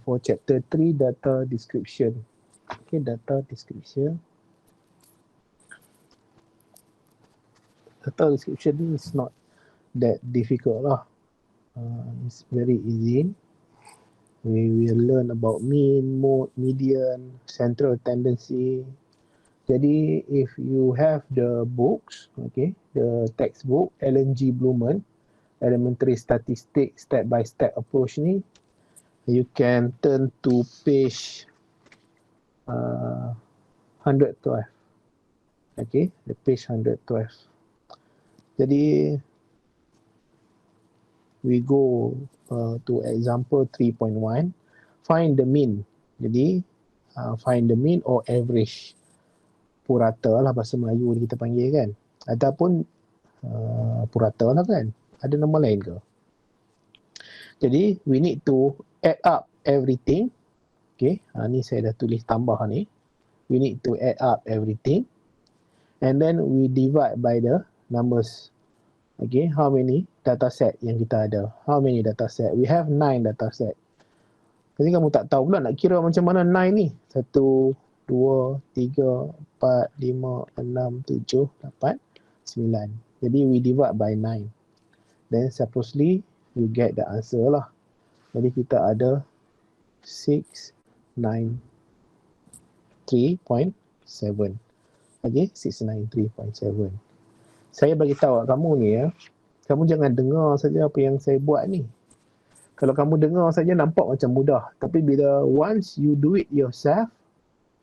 for chapter 3, data description. Okay, data description. Data description is not that difficult lah. It's very easy. We will learn about mean, mode, median, central tendency. Jadi if you have the books, okay, the textbook Alan G. Blumen, Elementary Statistics Step by Step Approach ni, you can turn to page 112. Okay, the page 112. Jadi we go to example 3.1, find the mean. Jadi find the mean or average, purata lah bahasa Melayu kita panggil kan, ataupun purata lah kan, ada nama lain ke? Jadi we need to add up everything. Okay, ni saya dah tulis tambah ni. We need to add up everything and then we divide by the numbers. Okay, how many data set yang kita ada? How many data set? We have 9 data set. Jadi kamu tak tahu pula nak kira macam mana 9 ni. 1, 2, 3, 4, 5, 6, 7, 8, 9. Jadi we divide by 9. Then supposedly you get the answer lah. Jadi kita ada 693.7. Okay, 693.7. Saya bagi tahu kamu ni ya, kamu jangan dengar saja apa yang saya buat ni. Kalau kamu dengar saja nampak macam mudah, tapi bila once you do it yourself,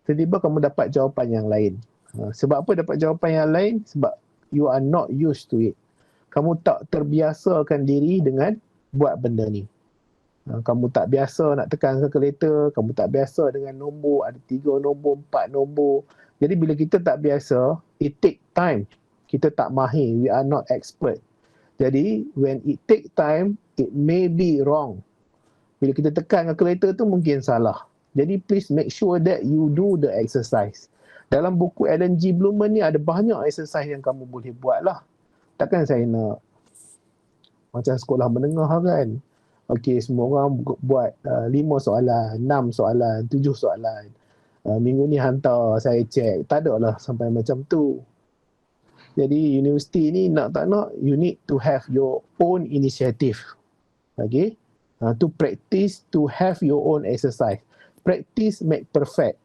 tiba-tiba kamu dapat jawapan yang lain. Sebab apa dapat jawapan yang lain? Sebab you are not used to it. Kamu tak terbiasakan diri dengan buat benda ni. Kamu tak biasa nak tekan kalkulator, kamu tak biasa dengan nombor, ada 3 nombor, 4 nombor. Jadi bila kita tak biasa, it take time. Kita tak mahir, we are not expert. Jadi when it take time, it may be wrong. Bila kita tekan kalkulator tu mungkin salah. Jadi please make sure that you do the exercise. Dalam buku Alan G. Blumen ni ada banyak exercise yang kamu boleh buat lah. Takkan saya nak macam sekolah menengah kan. Okey, semua orang buat 5 soalan, 6 soalan, 7 soalan. Minggu ni hantar saya cek. Tak ada lah sampai macam tu. Jadi universiti ni nak tak nak, you need to have your own initiative. Okay, to practice, to have your own exercise. Practice make perfect.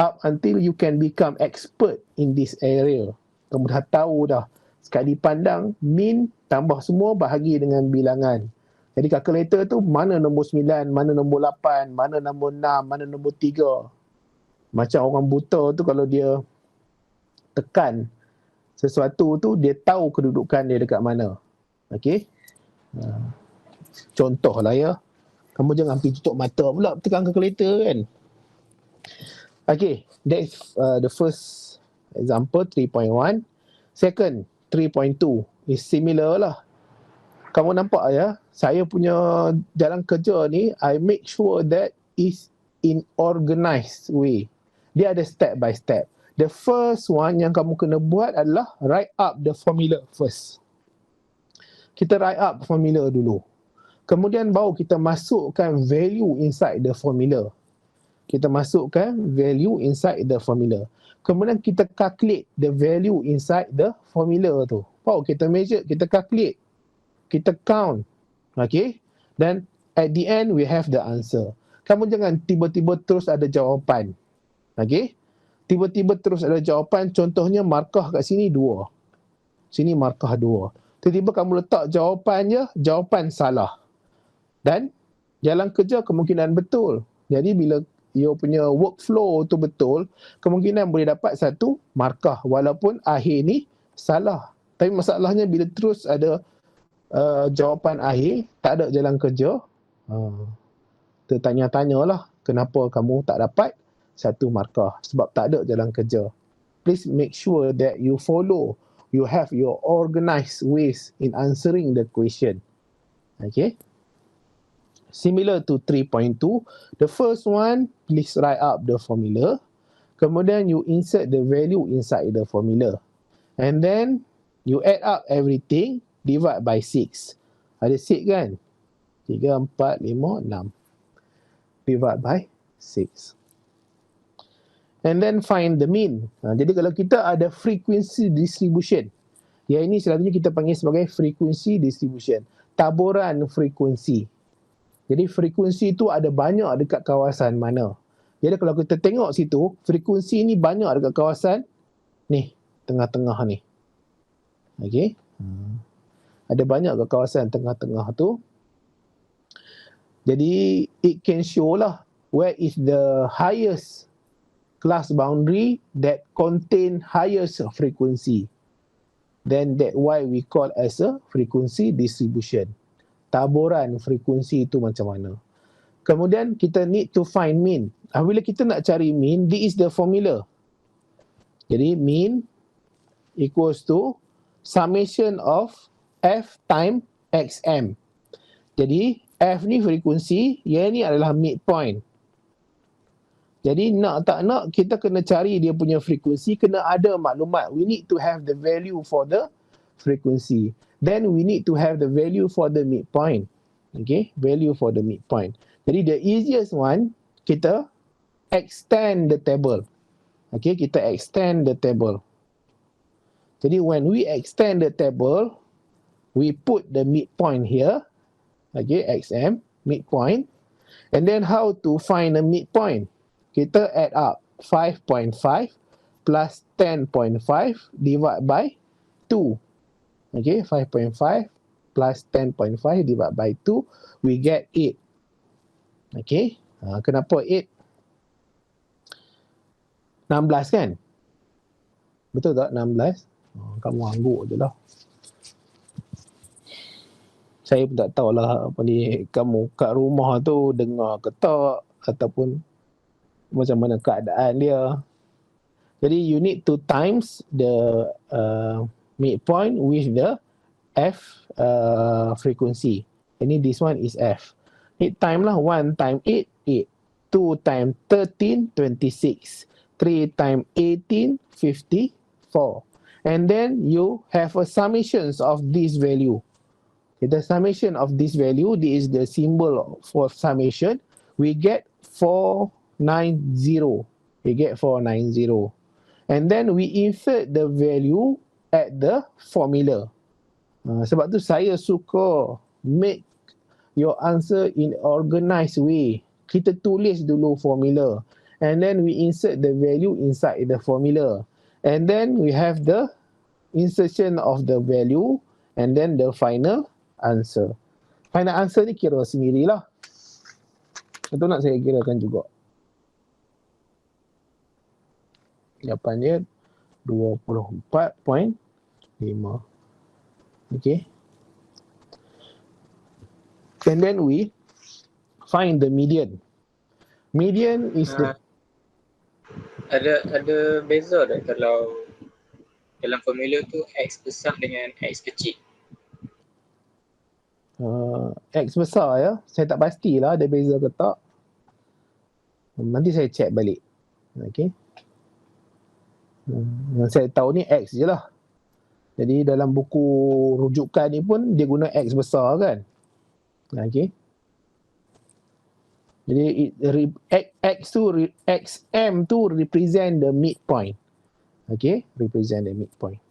Up until you can become expert in this area. Kamu dah tahu dah. Sekali pandang, mean tambah semua bahagi dengan bilangan. Jadi kalkulator tu mana nombor 9, mana nombor 8, mana nombor 6, mana nombor 3. Macam orang buta tu kalau dia tekan sesuatu tu, dia tahu kedudukan dia dekat mana. Okey. Contoh lah ya. Kamu jangan pergi tutup mata pula tekan kalkulator kan. Okey, that's the first example 3.1. Second 3.2 is similar lah. Kamu nampak ya, saya punya jalan kerja ni, I make sure that is in organized way. Dia ada step by step. The first one yang kamu kena buat adalah write up the formula first. Kita write up formula dulu. Kemudian baru kita masukkan value inside the formula. Kita masukkan value inside the formula. Kemudian kita calculate the value inside the formula tu. Baru kita measure, kita calculate, kita count. Okay? Then at the end we have the answer. Kamu jangan tiba-tiba terus ada jawapan. Okay? Tiba-tiba terus ada jawapan, contohnya markah kat sini 2. Sini markah 2. Tiba-tiba kamu letak jawapan je, jawapan salah. Dan jalan kerja kemungkinan betul. Jadi bila you punya workflow tu betul, kemungkinan boleh dapat 1 markah walaupun akhir ni salah. Tapi masalahnya bila terus ada jawapan akhir, tak ada jalan kerja, tertanya-tanyalah kenapa kamu tak dapat 1 markah, sebab tak ada jalan kerja. Please make sure that you follow, you have your organized ways in answering the question. Okay. Similar to 3.2, the first one, please write up the formula. Kemudian you insert the value inside the formula. And then you add up everything, divide by 6. Ada 6 kan? 3, 4, 5, 6. divide by 6. And then find the mean. Jadi kalau kita ada frequency distribution, yang ini selalunya kita panggil sebagai frequency distribution, taburan frekuensi. Jadi frekuensi itu ada banyak dekat kawasan mana. Jadi kalau kita tengok situ, frekuensi ni banyak dekat kawasan ni, tengah-tengah ni. Okey. Ada banyak dekat kawasan tengah-tengah tu. Jadi it can show lah where is the highest class boundary that contain highest frequency. Then that why we call as a frequency distribution. Taburan frekuensi itu macam mana. Kemudian kita need to find mean. Bila kita nak cari mean, this is the formula. Jadi mean equals to summation of f time xm. Jadi f ni frekuensi, yang ni adalah midpoint. Jadi nak tak nak kita kena cari dia punya frekuensi, kena ada maklumat. We need to have the value for the frequency. Then we need to have the value for the midpoint. Okay, value for the midpoint. Jadi the easiest one, kita extend the table. Okay, kita extend the table. Jadi when we extend the table, we put the midpoint here. Okay, xm, midpoint. And then how to find a midpoint? Kita add up 5.5 plus 10.5 divide by 2. Okay, 5.5 plus 10.5 divide by 2, we get 8. Okay, kenapa 8? 16 kan? Betul tak 16? Kamu angguk je lah. Saya pun tak tahulah apa ni, kamu kat rumah tu dengar ke tak, ataupun macam mana keadaan dia. Jadi you need to times the midpoint with the f frequency. Ini this one is f. 8 time lah, 1 time 8, 8. 2 time 13, 26. 3 time 18, 54. And then you have a summations of this value. The summation of this value, this is the symbol for summation. We get 490. We get 490. And then we insert the value at the formula. Sebab tu saya suka make your answer in organized way. Kita tulis dulu formula. And then we insert the value inside the formula. And then we have the insertion of the value and then the final answer. Final answer ni kira sendirilah. Itu nak saya kirakan juga. Jawapannya 24.5. Okay. And then we find the median. Median is the... Ada beza tak kalau dalam formula tu X besar dengan X kecil? X besar ya. Saya tak pastilah ada beza ke tak. Nanti saya check balik. Okay. Yang saya tahu ni X je lah. Jadi dalam buku rujukan ni pun dia guna X besar kan. Okay. Jadi XM tu represent the midpoint. Okay, represent the midpoint.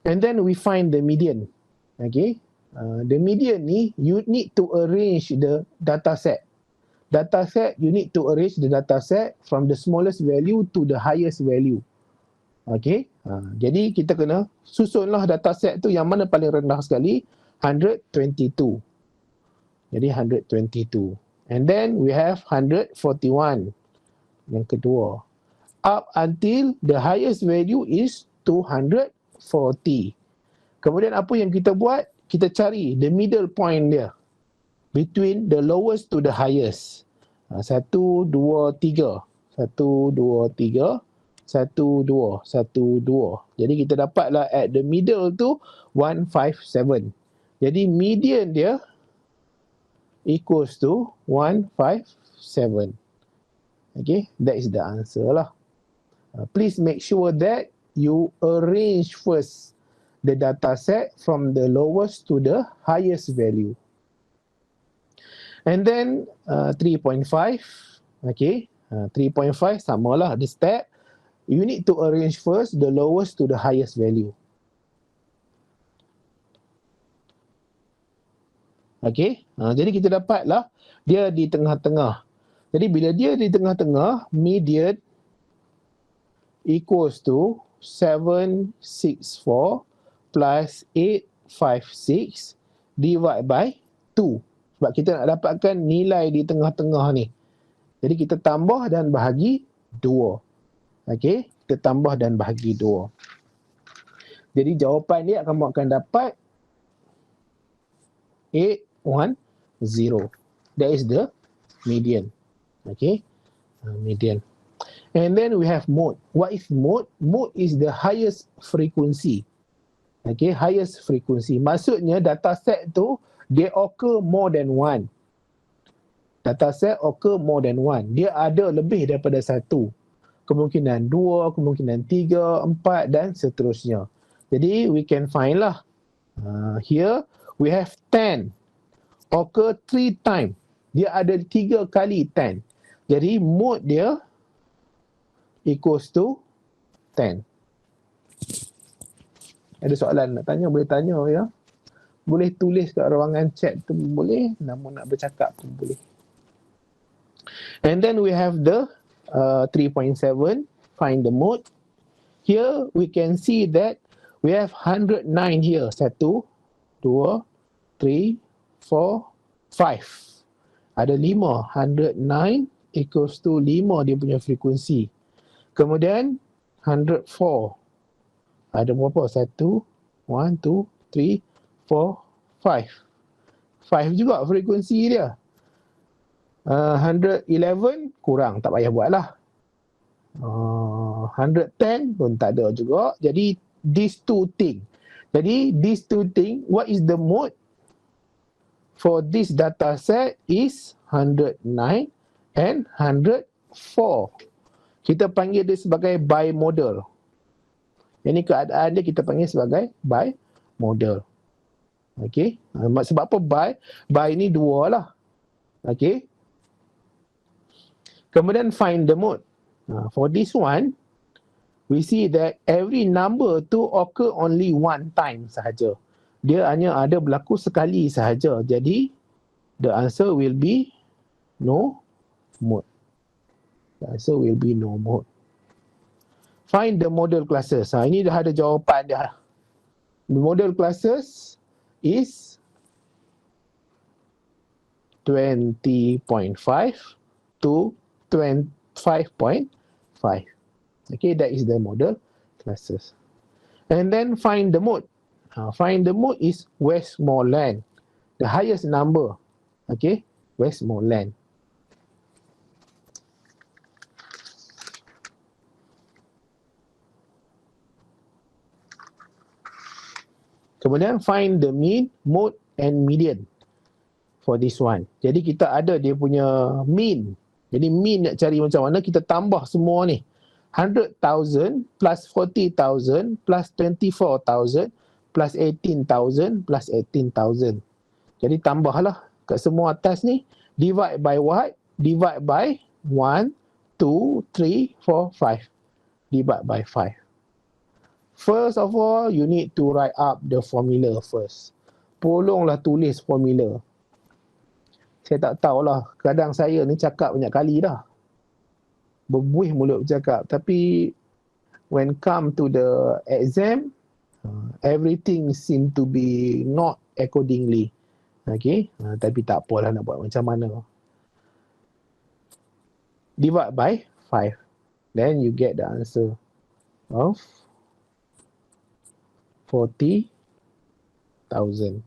And then we find the median. Okay, the median ni you need to arrange the data set. Data set, you need to arrange the data set from the smallest value to the highest value. Okay, jadi kita kena susunlah data set tu yang mana paling rendah sekali, 122. Jadi 122. And then we have 141. Yang kedua. Up until the highest value is 240. Kemudian apa yang kita buat? Kita cari the middle point dia. Between the lowest to the highest. 1, 2, 3. 1, 2, 3. 1, 2, 1, 2. Jadi kita dapatlah at the middle tu 157. Jadi median dia equals to 157. Okay, that is the answer lah. Please make sure that you arrange first the data set from the lowest to the highest value. And then 3.5, okay, 3.5 samalah the step. You need to arrange first the lowest to the highest value. Okay, jadi kita dapatlah dia di tengah-tengah. Jadi bila dia di tengah-tengah, median equals to 764 plus 856 divide by 2. Sebab kita nak dapatkan nilai di tengah-tengah ni. Jadi kita tambah dan bahagi 2. Okey, kita tambah dan bahagi 2. Jadi jawapan dia kamu akan dapat 810. That is the median. Okay, median. And then we have mode. What is mode? Mode is the highest frequency. Okay, highest frequency. Maksudnya data set tu dia occur more than one. Data set occur more than one. Dia ada lebih daripada satu. Kemungkinan 2, kemungkinan 3, 4 dan seterusnya. Jadi we can find lah. Here we have 10 occur 3 times. Dia ada 3 kali 10. Jadi mode dia equals to 10. Ada soalan nak tanya, boleh tanya ya. Boleh tulis kat ruangan chat tu boleh, namun nak bercakap pun boleh. And then we have the 3.7, find the mode. Here we can see that we have 109 here. 1, 2, 3, 4, 5. Ada 5. 109 equals to 5 dia punya frekuensi. Kemudian 104. Ada berapa? 1, 2, 3, 4, 5. 5 juga frekuensi dia. 111 kurang, tak payah buat lah. 110 pun tak ada juga. Jadi these two thing. What is the mode for this data set is 109 and 104. Kita panggil dia sebagai bimodal. Ini keadaan dia kita panggil sebagai bimodal. Okey. Sebab apa bi? Bi ni dua lah. Okey. Kemudian find the mode. For this one, we see that every number to occur only one time sahaja. Dia hanya ada berlaku sekali sahaja. Jadi, the answer will be no mode. The answer will be no mode. Find the model classes. Ini dah ada jawapan dia. The model classes is 20.5 to 25.5. Okay, that is the model classes. And then find the mode. Find the mode is Westmoreland. The highest number. Okay, Westmoreland. Kemudian find the mean, mode and median for this one. Jadi kita ada dia punya mean. Jadi mean nak cari macam mana, kita tambah semua ni. 100,000 plus 40,000 plus 24,000 plus 18,000 plus 18,000. Jadi tambahlah kat semua atas ni. Divide by what? Divide by 1, 2, 3, 4, 5. Divide by 5. First of all, you need to write up the formula first. Tolonglah tulis formula. Saya tak tahulah, kadang saya ni cakap banyak kali dah. Berbuih mulut bercakap. Tapi, when come to the exam, everything seem to be not accordingly. Okay, tapi tak apalah nak buat macam mana. Divide by 5. Then you get the answer of 40,000.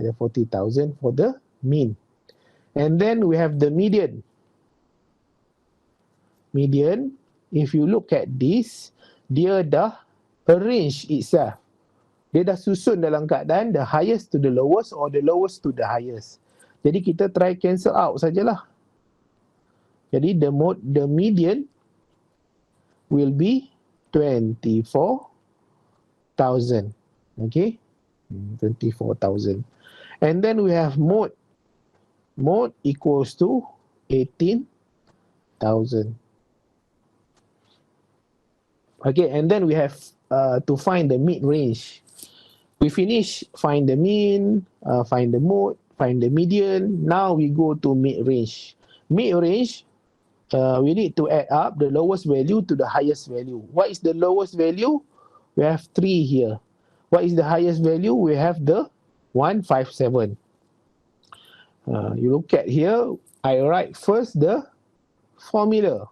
Ada 40,000 for the mean. And then we have the median. Median, if you look at this, dia dah arrange itself. Dia dah susun dalam keadaan the highest to the lowest or the lowest to the highest. Jadi kita try cancel out sajalah. Jadi the median will be 24,000. Okay, 24,000. And then we have mode. Mode equals to 18,000. Okay, and then we have to find the mid-range. We finish find the mean, find the mode, find the median. Now we go to mid-range. Mid-range, we need to add up the lowest value to the highest value. What is the lowest value? We have 3 here. What is the highest value? We have the 157. You look at here, I write first the formula.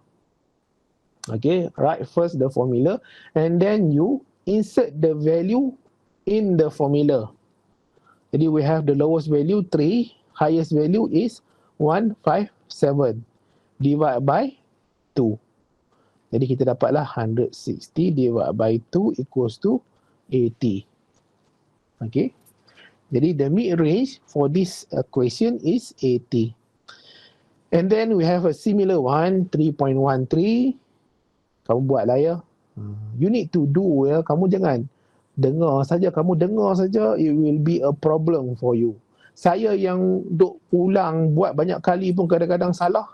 Okay, write first the formula and then you insert the value in the formula. Jadi we have the lowest value 3, highest value is 157 divided by 2. Jadi kita dapatlah 160 divided by 2 equals to 80. Okay. Jadi the mid range for this equation is 80. And then we have a similar one, 3.13. Kamu buatlah ya. You need to do ya. Kamu jangan dengar saja. Kamu dengar saja, it will be a problem for you. Saya yang duk ulang buat banyak kali pun kadang-kadang salah.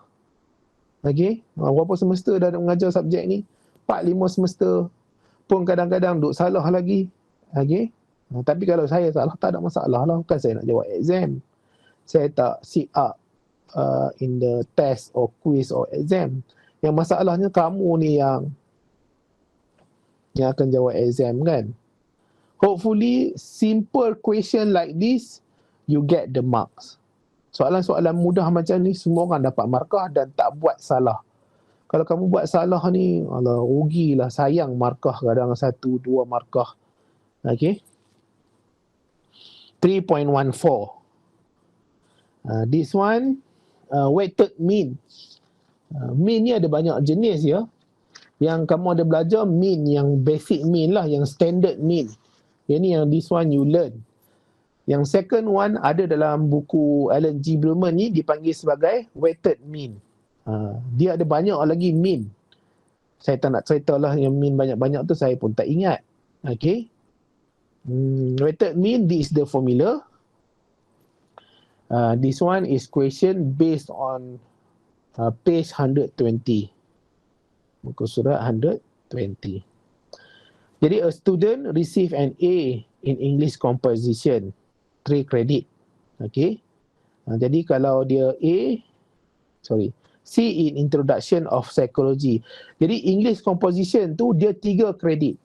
Okay. Berapa semester dah mengajar subjek ni? 4-5 semester pun kadang-kadang duk salah lagi. Okay. Tapi kalau saya salah, tak ada masalah lah. Bukan saya nak jawab exam. Saya tak sit up in the test or quiz or exam. Yang masalahnya kamu ni yang akan jawab exam kan. Hopefully simple question like this you get the marks. Soalan-soalan mudah macam ni semua orang dapat markah dan tak buat salah. Kalau kamu buat salah ni, alah rugilah, sayang markah, kadang 1-2 markah. Okay. 3.14. This one weighted mean. Mean ni ada banyak jenis ya. Yang kamu ada belajar mean yang basic mean lah, yang standard mean. Yang ni yang this one you learn. Yang second one ada dalam buku Alan G. Blumen ni dipanggil sebagai weighted mean. Dia ada banyak lagi mean. Saya tak nak cerita lah yang mean banyak-banyak tu, saya pun tak ingat. Okay. Weighted mean, this is the formula. This one is question based on page 120. Muka surat 120. Jadi a student receive an A in English composition, 3 credit. Okay. Jadi kalau dia C in introduction of psychology. Jadi English composition tu dia 3 kredit.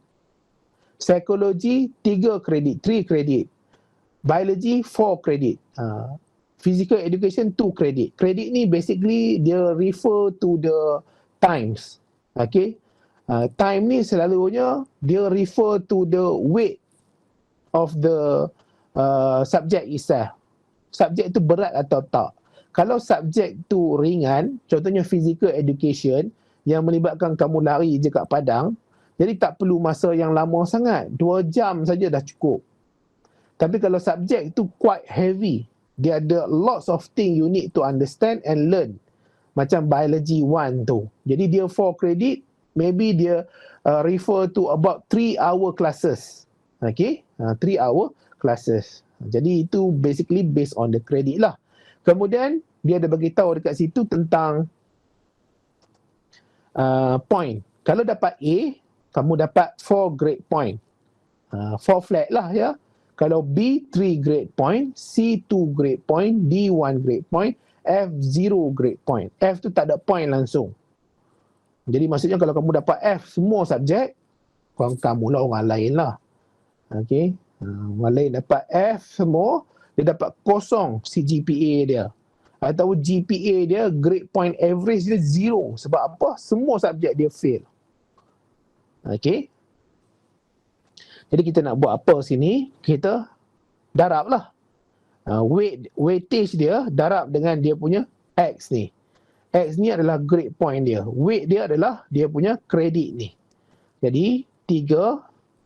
Psychology 3 kredit, 3 kredit. Biology 4 kredit. Physical education 2 kredit. Kredit ni basically dia refer to the times. Okay. Time ni selalunya dia refer to the weight of the subject itself. Subjek tu berat atau tak. Kalau subjek tu ringan, contohnya physical education yang melibatkan kamu lari je kat padang, jadi tak perlu masa yang lama sangat. 2 jam saja dah cukup. Tapi kalau subjek tu quite heavy, dia ada lots of thing you need to understand and learn. Macam biology 1 tu. Jadi dia 4 credit, maybe dia refer to about 3-hour classes. Okay, 3-hour classes. Jadi itu basically based on the credit lah. Kemudian dia ada bagi tahu dekat situ tentang point. Kalau dapat A, kamu dapat 4 grade point. 4 flat lah ya. Kalau B 3 grade point, C 2 grade point, D 1 grade point, F 0 grade point. F tu tak ada point langsung. Jadi maksudnya kalau kamu dapat F semua subjek, kamu lah, orang lain lah. Okay. Orang lain dapat F semua, dia dapat kosong CGPA dia. Atau GPA dia, grade point average dia 0. Sebab apa? Semua subjek dia fail. Okay. Jadi kita nak buat apa sini? Kita darab lah. Weightage dia darab dengan dia punya X ni. X ni adalah grade point dia. Weight dia adalah dia punya kredit ni. Jadi 3,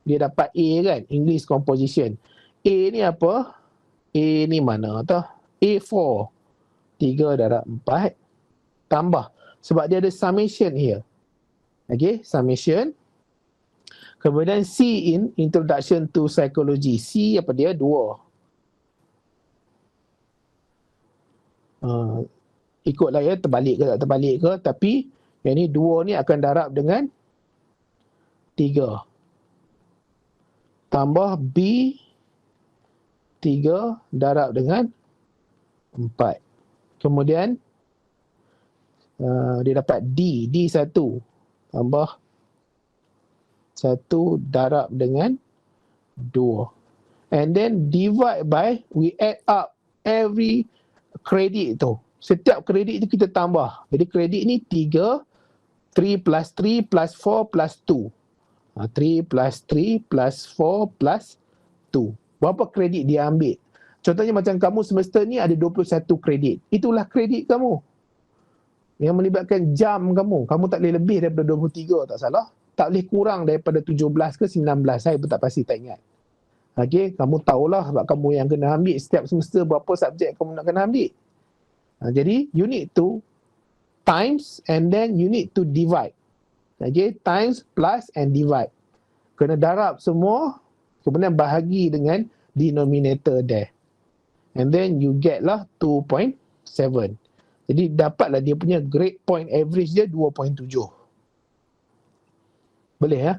dia dapat A kan, English composition. A ni apa? A ni mana tau? A4. 3 darab 4 tambah. Sebab dia ada summation here. Okay, summation. Kemudian C in introduction to psychology. C apa dia? 2. Ikutlah ya, terbalik ke tak terbalik ke, tapi yang ni 2 ni akan darab dengan 3 tambah B 3 darab dengan 4. Kemudian dia dapat D1 tambah 1 darab dengan 2. And then divide by, we add up every kredit tu. Setiap kredit tu kita tambah. Jadi kredit ni 3 plus 3 plus 4 plus 2. 3 plus 3 plus 4 plus 2. Berapa kredit dia ambil? Contohnya macam kamu semester ni ada 21 kredit. Itulah kredit kamu. Yang melibatkan jam kamu. Kamu tak boleh lebih daripada 23, tak salah. Tak boleh kurang daripada 17 ke 19. Saya pun tak pasti, tak ingat. Okey, kamu tahulah sebab kamu yang kena ambil setiap semester berapa subjek kamu nak kena ambil. Jadi, you need to times and then you need to divide. Okay, times, plus and divide. Kena darab semua, kemudian bahagi dengan denominator there. And then you get lah 2.7. Jadi dapatlah dia punya grade point average dia 2.7. Boleh ya?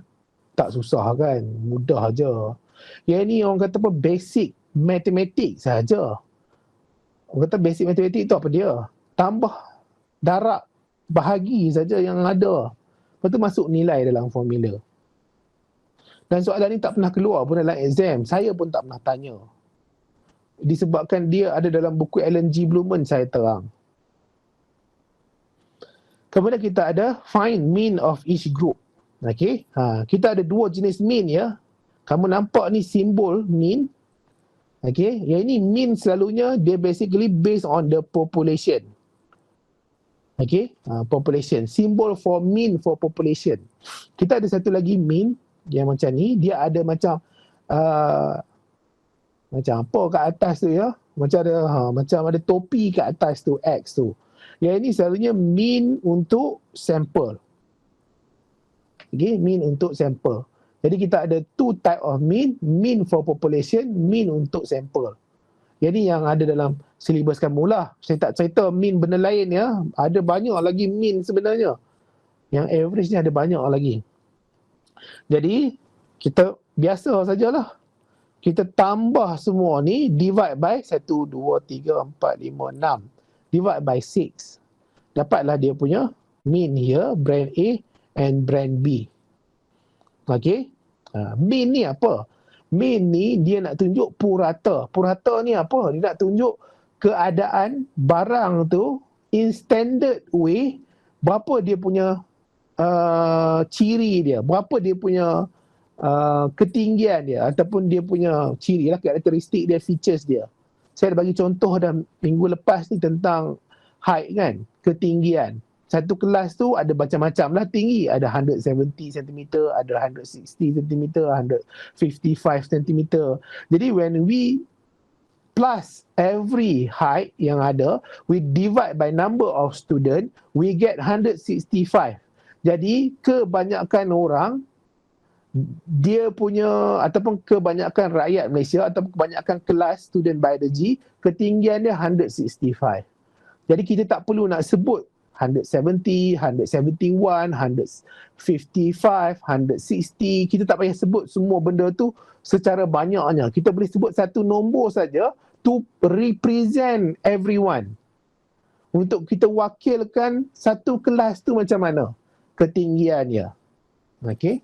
Tak susah kan? Mudah je. Yang ni orang kata apa? Basic mathematics saja. Orang kata basic mathematics tu apa dia? Tambah, darab, bahagi saja yang ada. Lepas tu masuk nilai dalam formula. Dan soalan ni tak pernah keluar pun dalam exam. Saya pun tak pernah tanya. Disebabkan dia ada dalam buku Alan G. Blumen, saya terang. Kemudian kita ada find mean of each group. Okay. Kita ada 2 jenis mean ya. Kamu nampak ni simbol mean. Okay. Yang ini mean selalunya dia basically based on the population. Okay. Population. Simbol for mean for population. Kita ada satu lagi mean yang macam ni. Dia ada macam macam apa kat atas tu ya. Macam ada topi kat atas tu, X tu. Yang ini selalunya mean untuk sampel. Okay, mean untuk sampel. Jadi kita ada 2 type of mean. Mean for population, mean untuk sampel. Jadi yang ada dalam silibus kamu lah. Saya tak cerita mean benda lain ya. Ada banyak lagi mean sebenarnya. Yang average ni ada banyak lagi. Jadi kita biasa sajalah. Kita tambah semua ni, divide by 1, 2, 3, 4, 5, 6. Divide by 6. Dapatlah dia punya mean here, brand A and brand B. Okay. Mean ni apa? Mean ni dia nak tunjuk purata. Purata ni apa? Dia nak tunjuk keadaan barang tu in standard way. Berapa dia punya ciri dia. Berapa dia punya ketinggian dia. Ataupun dia punya ciri lah, karakteristik dia, features dia. Saya ada bagi contoh dah minggu lepas ni tentang height kan, ketinggian. Satu kelas tu ada macam-macam lah tinggi. Ada 170 cm, ada 160 cm, 155 cm. Jadi when we plus every height yang ada, we divide by number of student, we get 165. Jadi kebanyakan orang, dia punya ataupun kebanyakan rakyat Malaysia ataupun kebanyakan kelas student biology, ketinggian dia 165. Jadi kita tak perlu nak sebut 170, 171, 155, 160. Kita tak payah sebut semua benda tu secara banyaknya. Kita boleh sebut satu nombor saja to represent everyone. Untuk kita wakilkan satu kelas tu macam mana ketinggiannya. Okay.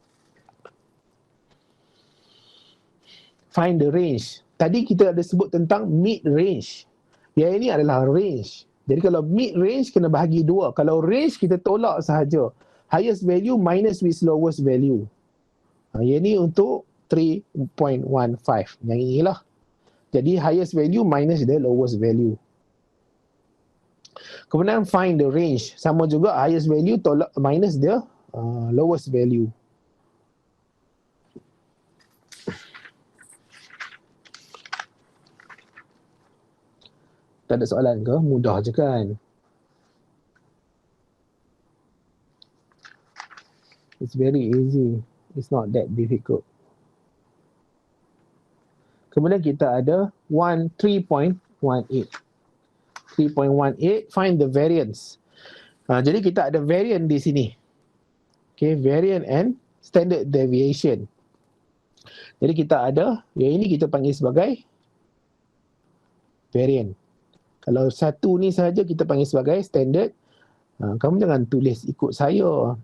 Find the range. Tadi kita ada sebut tentang mid range. Yang ini adalah range. Jadi kalau mid range kena bahagi 2. Kalau range kita tolak sahaja. Highest value minus with lowest value. Yang ini untuk 3.15. Yang inilah. Jadi highest value minus the lowest value. Kemudian find the range. Sama juga highest value tolak minus the lowest value. Tak ada soalan ke? Mudah je kan? It's very easy. It's not that difficult. Kemudian kita ada 3.18. 3.18, find the variance. Jadi kita ada variance di sini. Okay, variance and standard deviation. Jadi kita ada, yang ini kita panggil sebagai variance. Kalau satu ni sahaja kita panggil sebagai standard. Kamu jangan tulis ikut saya.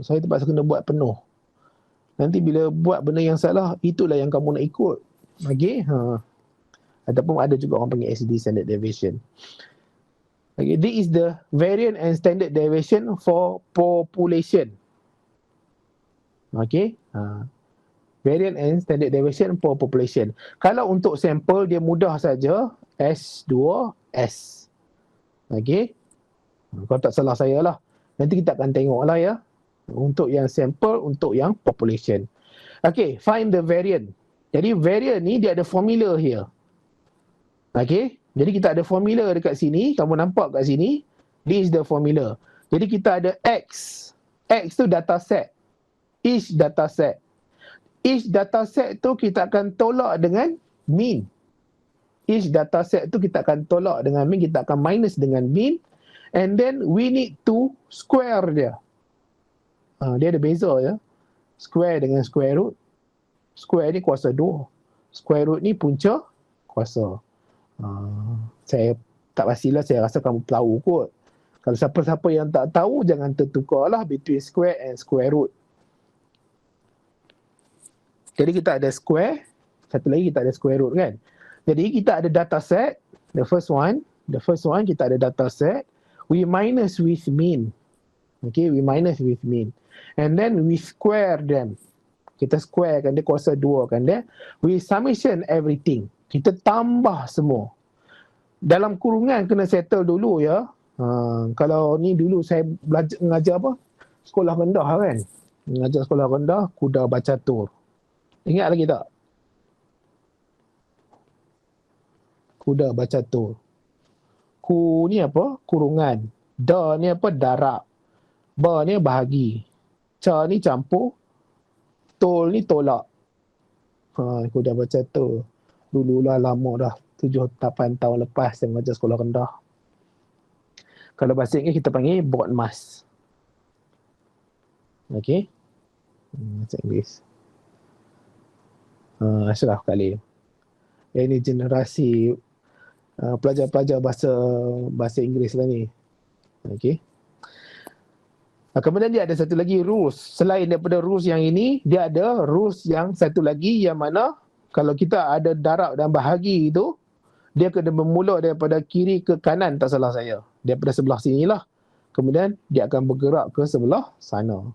Saya terpaksa kena buat penuh. Nanti bila buat benda yang salah, itulah yang kamu nak ikut. Okay? Ataupun ada juga orang panggil SD, standard deviation. Okay, this is the variance and standard deviation for population. Okay? Variance and standard deviation for population. Kalau untuk sampel, dia mudah saja. S2S. Okay? Kalau tak salah saya lah. Nanti kita akan tengok lah ya. Untuk yang sampel, untuk yang population. Okay, find the variance. Jadi variance ni dia ada formula here. Okay? Jadi kita ada formula dekat sini. Kamu nampak kat sini. This is the formula. Jadi kita ada X. X tu data set. Each data set. Each data set tu kita akan tolak dengan mean. Each data set tu kita akan tolak dengan mean. Kita akan minus dengan mean. And then we need to square dia. Dia ada beza ya. Square dengan square root. Square ni kuasa 2. Square root ni punca kuasa. Saya tak pastilah, saya rasa kamu tahu kot. Kalau siapa-siapa yang tak tahu, jangan tertukarlah between square and square root. Jadi kita ada square, satu lagi kita ada square root kan. Jadi kita ada data set, the first one kita ada data set, we minus with mean. Okay, we minus with mean. And then we square them. Kita square kan dia, kuasa 2 kan dia. We summation everything. Kita tambah semua. Dalam kurungan kena settle dulu ya. Kalau ni dulu saya belajar mengajar apa? Sekolah rendah kan. Mengajar sekolah rendah, kuda baca tur. Ingat lagi tak? Kuda baca tur. Ku ni apa? Kurungan. Da ni apa? Darab. Ba ni bahagi. Ca ni campur. Tol ni tolak. Kuda baca tur. Dululah lama dah. 7-8 tahun lepas saya mengajar sekolah rendah. Kalau bahasa Inggeris kita panggil board mass. Okay. Bahasa Inggeris. Ashraf kali. Ini generasi pelajar-pelajar bahasa Inggeris lah ni. Okay. Kemudian dia ada satu lagi rules. Selain daripada rules yang ini, dia ada rules yang satu lagi yang mana kalau kita ada darab dan bahagi itu, dia kena bermula daripada kiri ke kanan, tak salah saya. Daripada sebelah sinilah. Kemudian dia akan bergerak ke sebelah sana.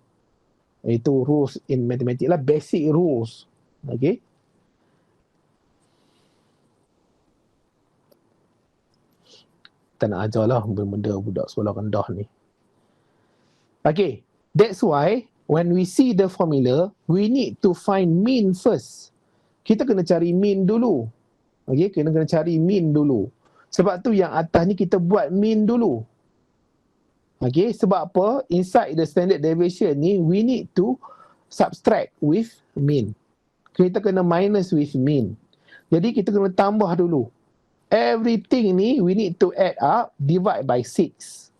Itu rules in mathematics lah, basic rules. Okay. Tak nak ajar lah benda-benda budak sekolah rendah ni. Okay, that's why when we see the formula, we need to find mean first. Kita kena cari mean dulu. Okay, kena cari mean dulu. Sebab tu yang atas ni kita buat mean dulu. Okay, sebab apa? Inside the standard deviation ni, we need to subtract with mean. Kita kena minus with mean. Jadi kita kena tambah dulu. Everything ni, we need to add up, divide by 6.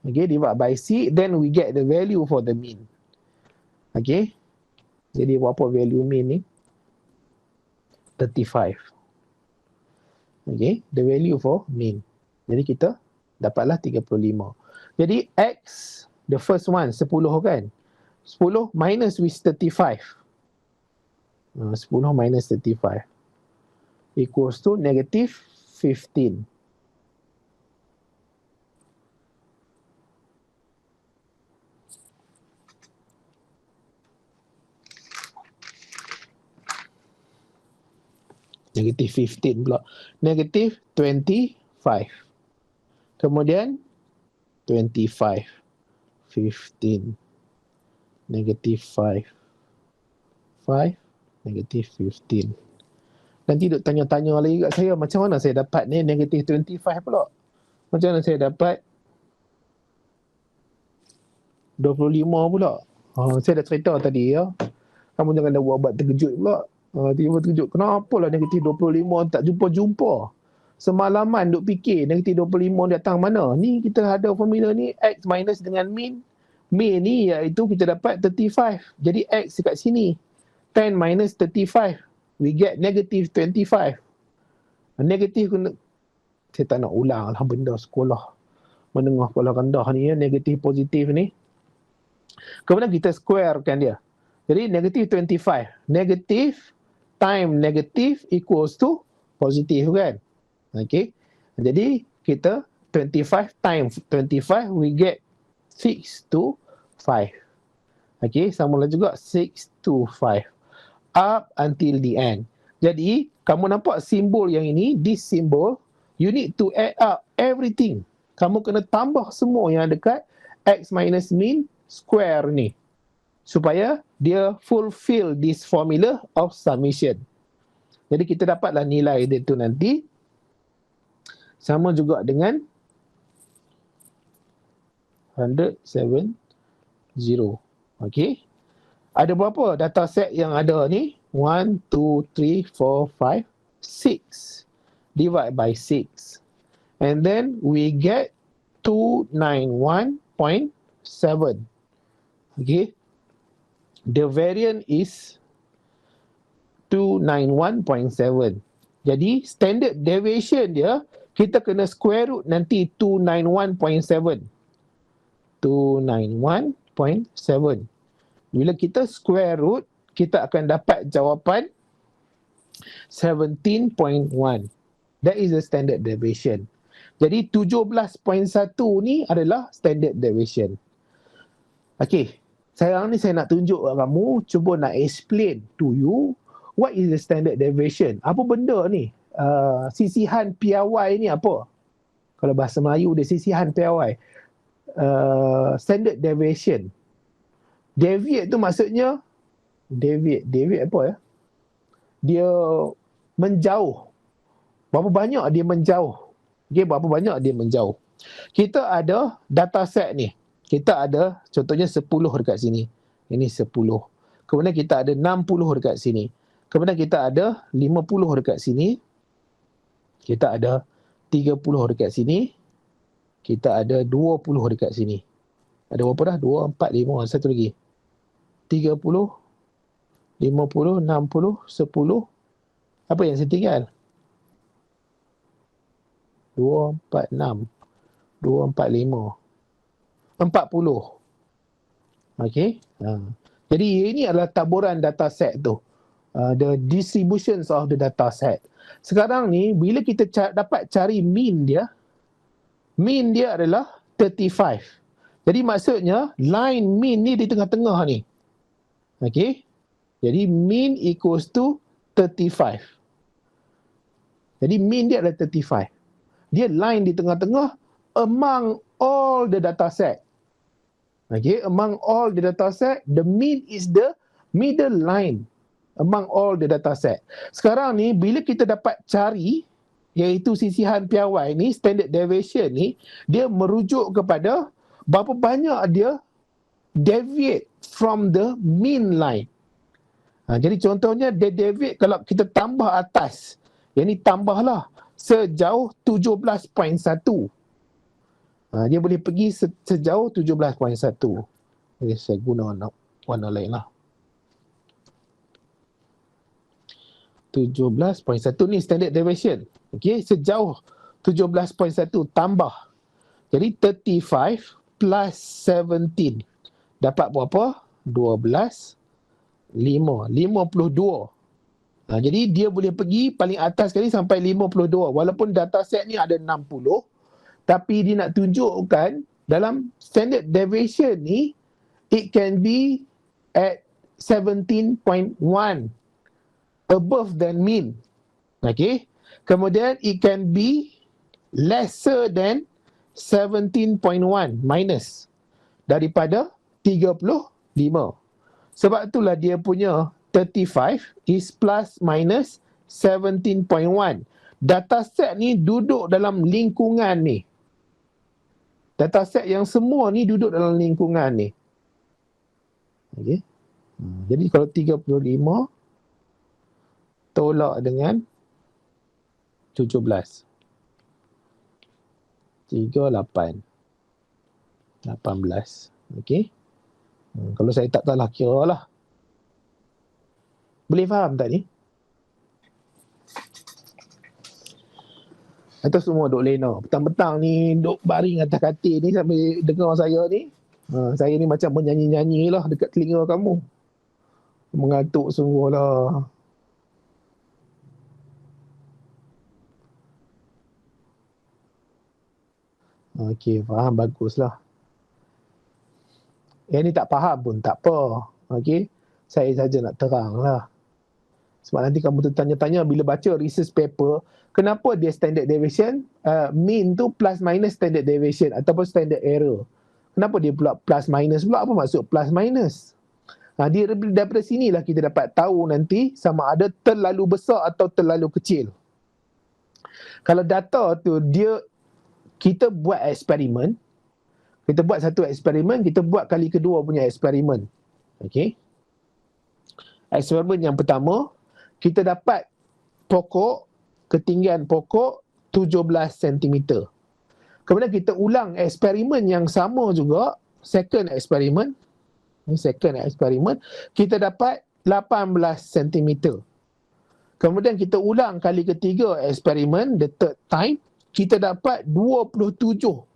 Okay, divide by 6, then we get the value for the mean. Okay, jadi berapa value mean ni? 35. Okay, the value for mean. Jadi kita dapatlah 35. Jadi X, the first one, 10 kan? 10 minus with 35. 10 minus 35 equals to negative 15. Negative 15 pula. Negative 25. Kemudian 25. 15. Negative 5. 5. Negative 15. Nanti duk tanya-tanya lagi kat saya, macam mana saya dapat ni negative 25 pula? Macam mana saya dapat 25 pula? Saya dah cerita tadi ya. Kamu jangan dah buat terkejut pula. Tiba-tiba terkejut. Kenapa lah negatif 25 tak jumpa-jumpa? semalaman duk fikir negatif 25 datang mana. Ni kita ada formula ni, X minus dengan min. Min ni iaitu kita dapat 35. Jadi X dekat sini. 10 minus 35. We get negative 25. Negatif, saya tak nak ulang lah benda sekolah menengah sekolah rendah ni ya, negatif positif ni. Kemudian kita squarekan dia. Jadi negatif 25. Negatif time negatif equals to positif kan. Okay. Jadi kita 25 times 25 we get 6 to 5. Okay. Sama lah juga 6 to 5. Up until the end. Jadi kamu nampak simbol yang ini, this symbol, you need to add up everything. Kamu kena tambah semua yang dekat X minus min square ni. Supaya dia fulfill this formula of summation. Jadi kita dapatlah nilai dia tu nanti sama juga dengan 170. Okey. Ada berapa data set yang ada ni? 1, 2, 3, 4, 5, 6. Divide by 6. And then we get 291.7. Okay. The variance is 291.7. Jadi standard deviation dia, kita kena square root nanti 291.7. 291.7. Bila kita square root, kita akan dapat jawapan 17.1. That is the standard deviation. Jadi 17.1 ni adalah standard deviation. Okay. Sekarang ni saya nak tunjuk kat kamu, cuba nak explain to you what is the standard deviation. Apa benda ni? Sisihan piawai ni apa? Kalau bahasa Melayu dia sisihan piawai. Standard deviation. Deviate tu maksudnya deviate apa ya? Dia menjauh. Berapa banyak dia menjauh? Okay, berapa banyak dia menjauh? Kita ada data set ni. Kita ada contohnya 10 dekat sini. Ini 10. Kemudian kita ada 60 dekat sini. Kemudian kita ada 50 dekat sini. Kita ada 30 dekat sini. Kita ada 20 dekat sini. Ada berapa dah? 2, 4, 5. Satu lagi. 30, 50, 60, 10. Apa yang saya tinggal? 2, 4, 6. 2, 4, 5. 40. Okey. Jadi ini adalah taburan data set tu. The distributions of the data set. Sekarang ni bila kita dapat cari mean dia adalah 35. Jadi maksudnya line mean ni di tengah-tengah ni. Okey. Jadi mean equals to 35. Jadi mean dia adalah 35. Dia line di tengah-tengah among all the data set. Okay, among all the data set, the mean is the middle line among all the data set. Sekarang ni, bila kita dapat cari, iaitu sisihan piawai ni, standard deviation ni, dia merujuk kepada berapa banyak dia deviate from the mean line. Jadi contohnya, dia deviate kalau kita tambah atas, yang ni tambahlah sejauh 17.1. Dia boleh pergi sejauh 17.1. Okay, saya guna warna lain lah. 17.1 ni standard deviation. Okay, sejauh 17.1 tambah. Jadi 35 plus 17. Dapat berapa? 12, 5. 52. Jadi dia boleh pergi paling atas sekali sampai 52. Walaupun data set ni ada 60. Tapi dia nak tunjukkan dalam standard deviation ni, it can be at 17.1 above than mean. Okay. Kemudian it can be lesser than 17.1 minus daripada 35. Sebab itulah dia punya 35 is plus minus 17.1. Data set ni duduk dalam lingkungan ni. Data set yang semua ni duduk dalam lingkungan ni. Okay. Jadi kalau 35 tolak dengan 17. 3, 8. 18. Okey. Kalau saya tak salah, kira lah. Boleh faham tak ni? Atau semua duk lena. Petang-petang ni duk baring atas katil ni sambil dengar saya ni. Saya ni macam menyanyi-nyanyi lah dekat telinga kamu. Mengantuk sungguh lah. Okey, faham, baguslah. Yang ni tak faham pun tak apa. Okey, saya saja nak terang lah. Sebab nanti kamu tertanya-tanya bila baca research paper, kenapa dia standard deviation, mean tu plus minus standard deviation ataupun standard error. Kenapa dia pula plus minus pula? Apa maksud plus minus? Daripada sinilah kita dapat tahu nanti sama ada terlalu besar atau terlalu kecil. Kalau data tu kita buat eksperimen, kita buat satu eksperimen, kita buat kali kedua punya eksperimen. Okey. Eksperimen yang pertama, kita dapat ketinggian pokok 17 cm. Kemudian kita ulang eksperimen yang sama juga, second eksperimen, kita dapat 18 cm. Kemudian kita ulang kali ketiga eksperimen, the third time, kita dapat 27.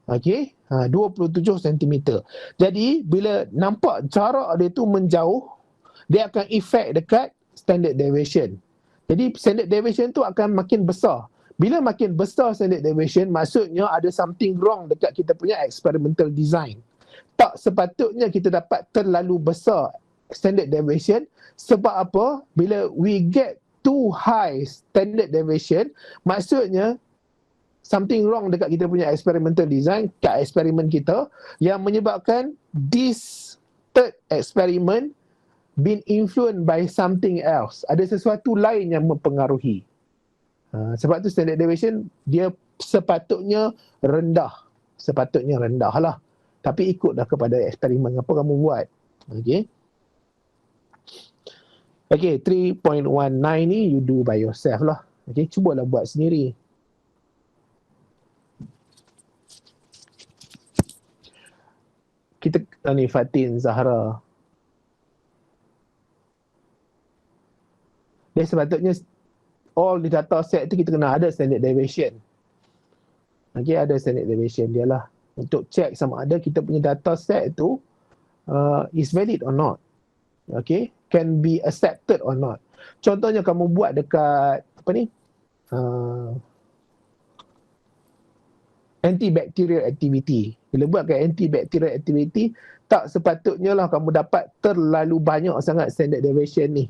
Okey, 27 cm. Jadi bila nampak jarak dia tu menjauh, dia akan efek dekat standard deviation. Jadi standard deviation tu akan makin besar. Bila makin besar standard deviation, maksudnya ada something wrong dekat kita punya experimental design. Tak sepatutnya kita dapat terlalu besar standard deviation. Sebab apa? Bila we get too high standard deviation, maksudnya something wrong dekat kita punya experimental design, kat eksperimen kita, yang menyebabkan this third experiment been influenced by something else. Ada sesuatu lain yang mempengaruhi. Sebab tu standard deviation dia sepatutnya rendah. Sepatutnya rendah lah. Tapi ikutlah kepada eksperimen apa kamu buat. Okey. Okey, 3.19 ni you do by yourself lah. Okey, cubalah buat sendiri. Kita ni Fatin Zahra. Dia sepatutnya all the data set tu kita kena ada standard deviation. Okey, ada standard deviation dia lah. Untuk check sama ada kita punya data set tu is valid or not. Okey, can be accepted or not. Contohnya kamu buat dekat apa ni? Antibacterial activity. Bila buat kat antibacterial activity, tak sepatutnya lah kamu dapat terlalu banyak sangat standard deviation ni.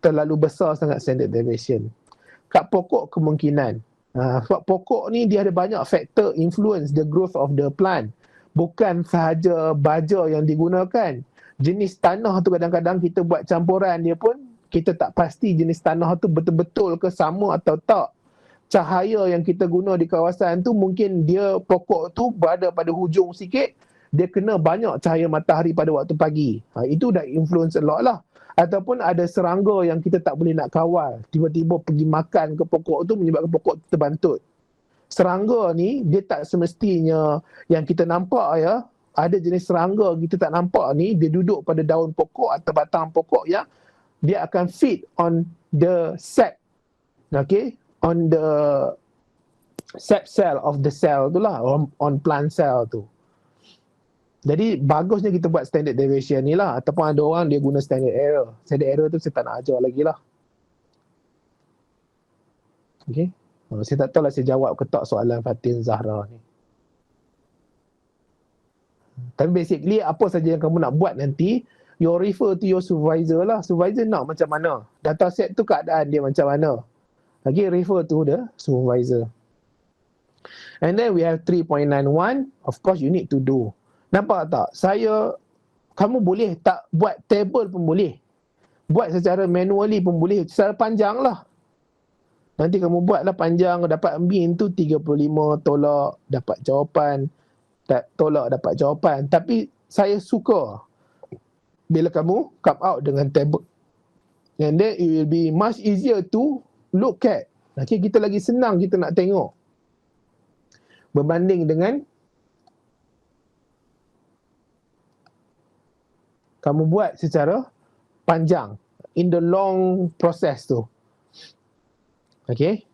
Terlalu besar sangat standard deviation. Kat pokok kemungkinan. Sebab pokok ni dia ada banyak faktor influence the growth of the plant. Bukan sahaja baja yang digunakan. Jenis tanah tu kadang-kadang kita buat campuran dia pun, kita tak pasti jenis tanah tu betul-betul ke sama atau tak. Cahaya yang kita guna di kawasan tu mungkin dia pokok tu berada pada hujung sikit, dia kena banyak cahaya matahari pada waktu pagi. Itu dah influence a lot lah. Ataupun ada serangga yang kita tak boleh nak kawal. Tiba-tiba pergi makan ke pokok tu menyebabkan pokok tu terbantut. Serangga ni dia tak semestinya yang kita nampak ya. Ada jenis serangga kita tak nampak ni, dia duduk pada daun pokok atau batang pokok yang dia akan feed on the sap. Okay? On the sap cell of the cell tu lah. On plant cell tu. Jadi bagusnya kita buat standard deviation ni lah. Ataupun ada orang dia guna standard error. Standard error tu saya tak nak ajar lagi lah. Okay. Saya tak tahu lah saya jawab ke tak soalan Fatin Zahra ni. Tapi basically apa saja yang kamu nak buat nanti, you refer to your supervisor lah. Supervisor nak macam mana. Data set tu keadaan dia macam mana. Okay, refer to the supervisor. And then we have 3.91. Of course you need to do. Nampak tak? Kamu boleh tak buat table pun boleh. Buat secara manually pun boleh. Secara panjang lah. Nanti kamu buatlah panjang, dapat mean tu 35, tolak, dapat jawapan. Tolak, dapat jawapan. Tapi saya suka bila kamu come out dengan table. And then it will be much easier to look at. Okay, kita lagi senang kita nak tengok. berbanding dengan kamu buat secara panjang, in the long process tu. Okay,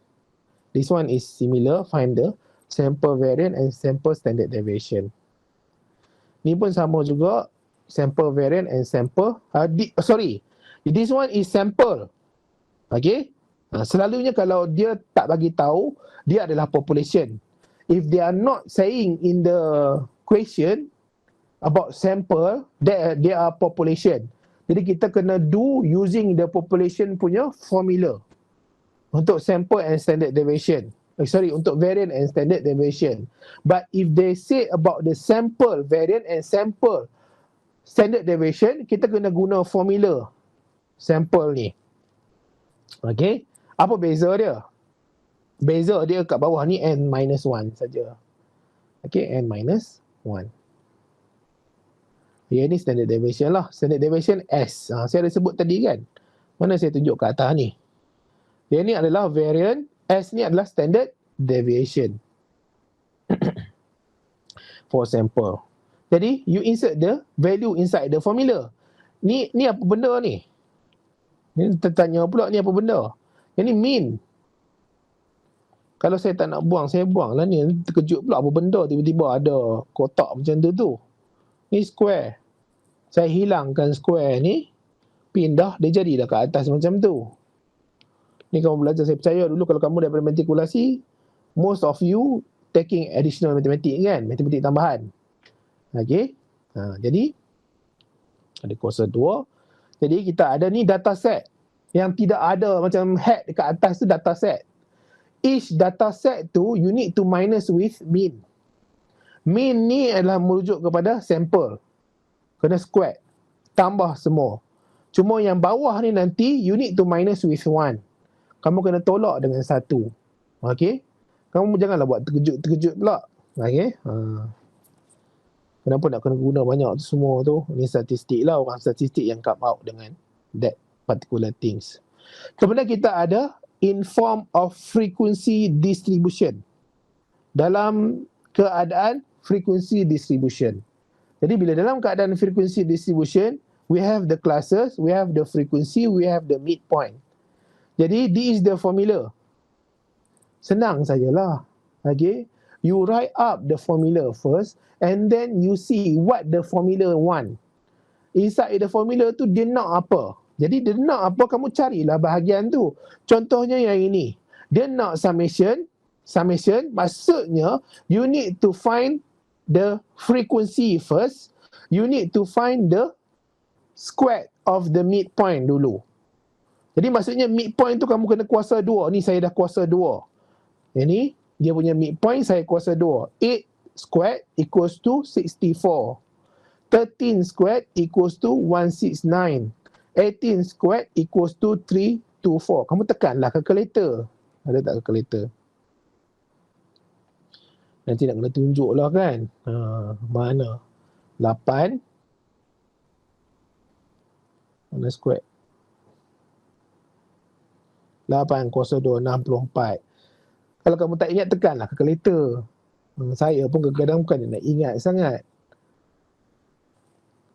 this one is similar. Find the sample variance and sample standard deviation. Ni pun sama juga, sample variance and sample this one is sample. Okay, selalunya kalau dia tak bagi tahu dia adalah population, if they are not saying in the question about sample that they are population, jadi kita kena do using the population punya formula untuk sample and standard deviation. Untuk variance and standard deviation. But if they say about the sample variance and sample standard deviation, kita kena guna formula sample ni. Okay, apa beza dia? Beza dia kat bawah ni n-1 saja. Okay, n-1. Ini standard deviation lah. Standard deviation S. Saya ada sebut tadi kan. Mana saya tunjuk kat atas ni. Dia ni adalah variance, S ni adalah standard deviation for sample. Jadi you insert the value inside the formula. Ni apa benda ni? Ni tertanya pula ni apa benda? Yang ni mean. Kalau saya tak nak buang, saya buang lah ni. Terkejut pula apa benda tiba-tiba ada kotak macam tu. Ni square. Saya hilangkan square ni, pindah, dia jadi dah kat atas macam tu. Ni kamu belajar, saya percaya dulu kalau kamu daripada matrikulasi, most of you taking additional mathematics kan, matematik tambahan. Okay, jadi ada kuasa 2. Jadi kita ada ni data set yang tidak ada macam head dekat atas tu, data set. Each data set tu you need to minus with mean. Mean ni adalah merujuk kepada sample, kena square, tambah semua. Cuma yang bawah ni nanti you need to minus with 1. Kamu kena tolak dengan 1. Okay, kamu janganlah buat terkejut pula. Okay, kenapa nak kena guna banyak tu semua tu? Ni statistik lah, orang statistik yang come out dengan that particular things. Kemudian kita ada in form of frequency distribution. Dalam keadaan frequency distribution. Jadi bila dalam keadaan frequency distribution, we have the classes, we have the frequency, we have the midpoint. Jadi this is the formula. Senang sajalah. Okay, you write up the formula first and then you see what the formula want. Inside the formula tu dia nak apa. Jadi dia nak apa, kamu carilah bahagian tu. Contohnya yang ini. Dia nak summation. Summation maksudnya you need to find the frequency first. You need to find the square of the midpoint dulu. Jadi maksudnya midpoint tu kamu kena kuasa 2. Ni saya dah kuasa 2. Ini dia punya midpoint, saya kuasa 2. 8 squared equals to 64. 13 squared equals to 169. 18 squared equals to 324. Kamu tekanlah calculator. Ada tak calculator? Nanti nak kena tunjuk lah kan. Mana? 8. Mana squared? 8 kuasa 2, 64. Kalau kamu tak ingat, tekanlah calculator. Saya pun kadang-kadang bukan nak ingat sangat.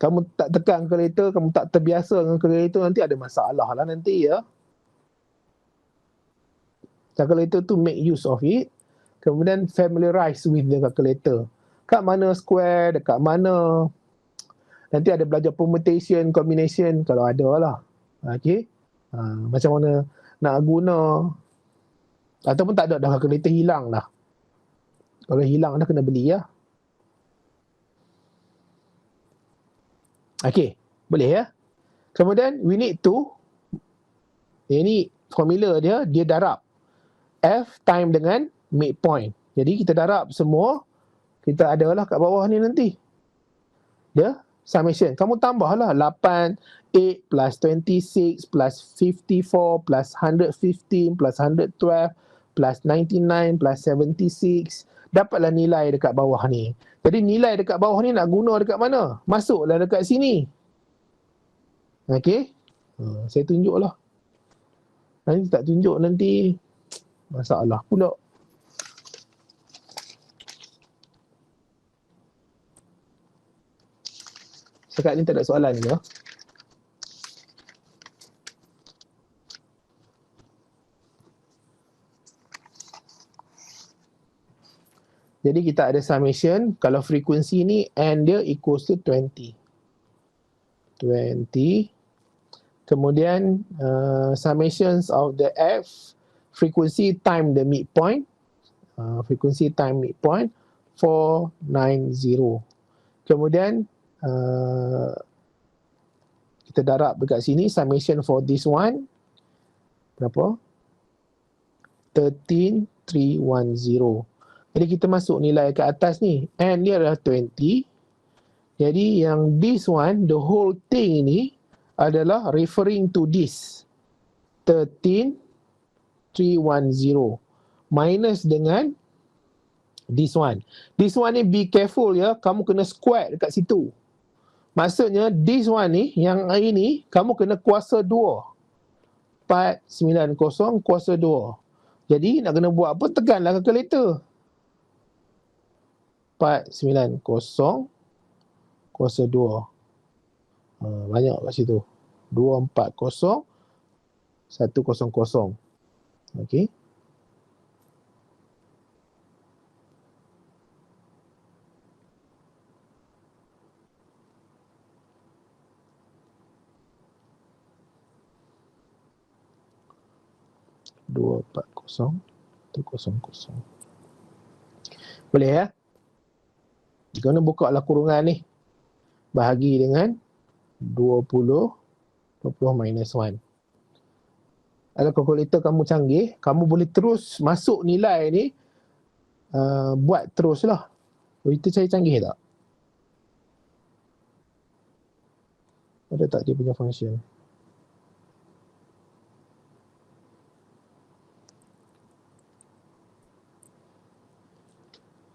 Kamu tak tekan calculator, kamu tak terbiasa dengan calculator, nanti ada masalah lah nanti ya. Calculator tu make use of it. Kemudian familiarize with the calculator. Kat mana square, dekat mana. Nanti ada belajar permutation, combination kalau ada lah. Okay. Macam mana nak guna. Ataupun tak ada dah, calculator hilang dah. Kalau hilang dah kena beli ya. Okay, boleh ya. Kemudian we need to, ini formula dia darab F time dengan midpoint. Jadi kita darab semua, kita adalah kat bawah ni nanti. Dia summation. Kamu tambahlah 8 plus 26 plus 54 plus 115 plus 112 plus 99 plus 76. Dapatlah nilai dekat bawah ni. Jadi nilai dekat bawah ni nak guna dekat mana? Masuklah dekat sini. Okey. Saya tunjuklah. Nanti tak tunjuk nanti masalah pula. Sekarang ni tak ada soalan ke? Jadi kita ada summation, kalau frekuensi ni N dia equals to 20. Kemudian summations of the F, frequency time the midpoint, frequency time midpoint 490. Kemudian kita darab dekat sini summation for this one berapa? 13310. Jadi kita masuk nilai ke atas ni. N ni adalah 20. Jadi yang this one, the whole thing ni adalah referring to this 13310 minus dengan this one. This one ni be careful ya, kamu kena square dekat situ. Maksudnya this one ni, yang ini kamu kena kuasa 2. 490 kuasa 2. Jadi nak kena buat apa, tekanlah calculator. 490 kuasa 2. Banyak kat situ. 240 100. Okey. Dua empat kosong 100. Boleh ya? Kena buka lah kurungan ni. Bahagi dengan 20 minus 1. Kalau kalkulator kamu canggih, kamu boleh terus masuk nilai ni, buat terus lah. Kalkulator saya canggih tak? Ada tak dia punya function?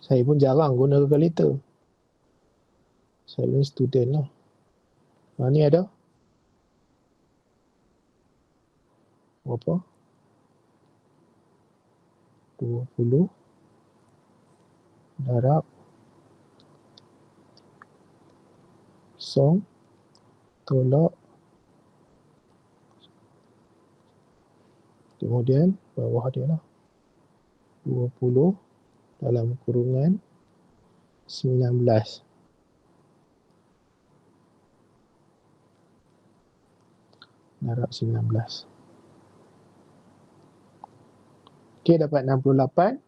Saya pun jarang guna kalkulator. Saya pun student lah. Ni ada. Berapa? 20 darab 0 tolak, kemudian bawah dia lah 20 dalam kurungan 19 darab 19. Okey, dapat 68.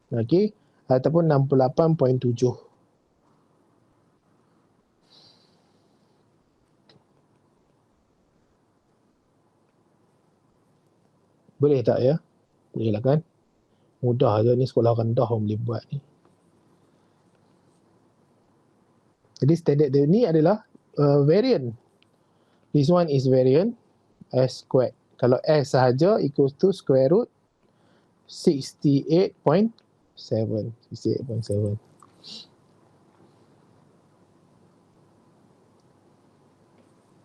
Okey, ataupun 68.7. Boleh tak ya? Boleh lah kan? Mudah je ni, sekolah rendah orang boleh buat ni. Jadi standard dia ni adalah variant. This one is variant S squared. Kalau S sahaja equals to square root 68.7. 68.7.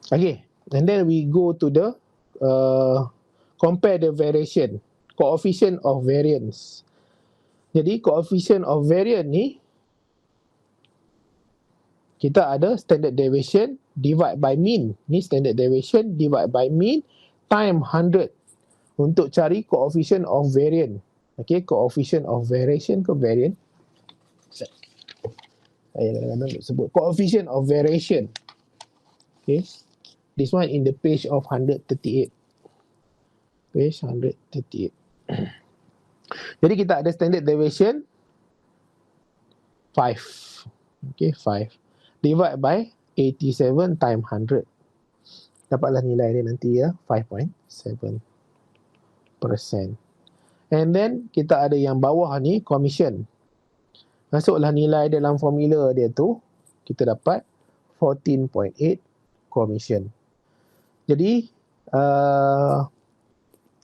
Okay, and then we go to the compare the variation, coefficient of variance. Jadi coefficient of variance ni, kita ada standard deviation divide by mean. Ni standard deviation divide by mean time 100 untuk cari coefficient of variance. Okay, coefficient of variation ke variant? Saya kadang-kadang sebut coefficient of variation. Okay, this one in the page of 138. Page 138. Jadi kita ada standard deviation 5. Okay, 5. Divide by 87 times 100. Dapatlah nilai dia nanti ya, 5.7%. And then kita ada yang bawah ni, commission. Masuklah nilai dalam formula dia tu, kita dapat 14.8 commission. Jadi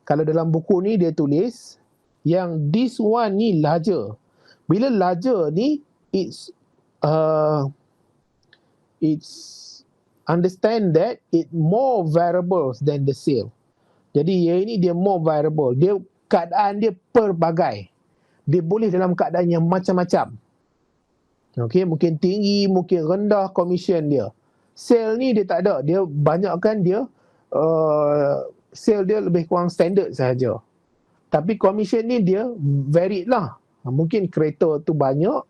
kalau dalam buku ni dia tulis yang this one ni larger. Bila larger ni, it's understand that it more variables than the sale. Jadi yang ini dia more variable. Dia keadaan dia pelbagai. Dia boleh dalam keadaan yang macam-macam. Okay, mungkin tinggi, mungkin rendah komisen dia. Sale ni dia tak ada. Dia banyakkan dia sale dia lebih kurang standard sahaja. Tapi komisen ni dia varied lah. Mungkin kereta tu banyak,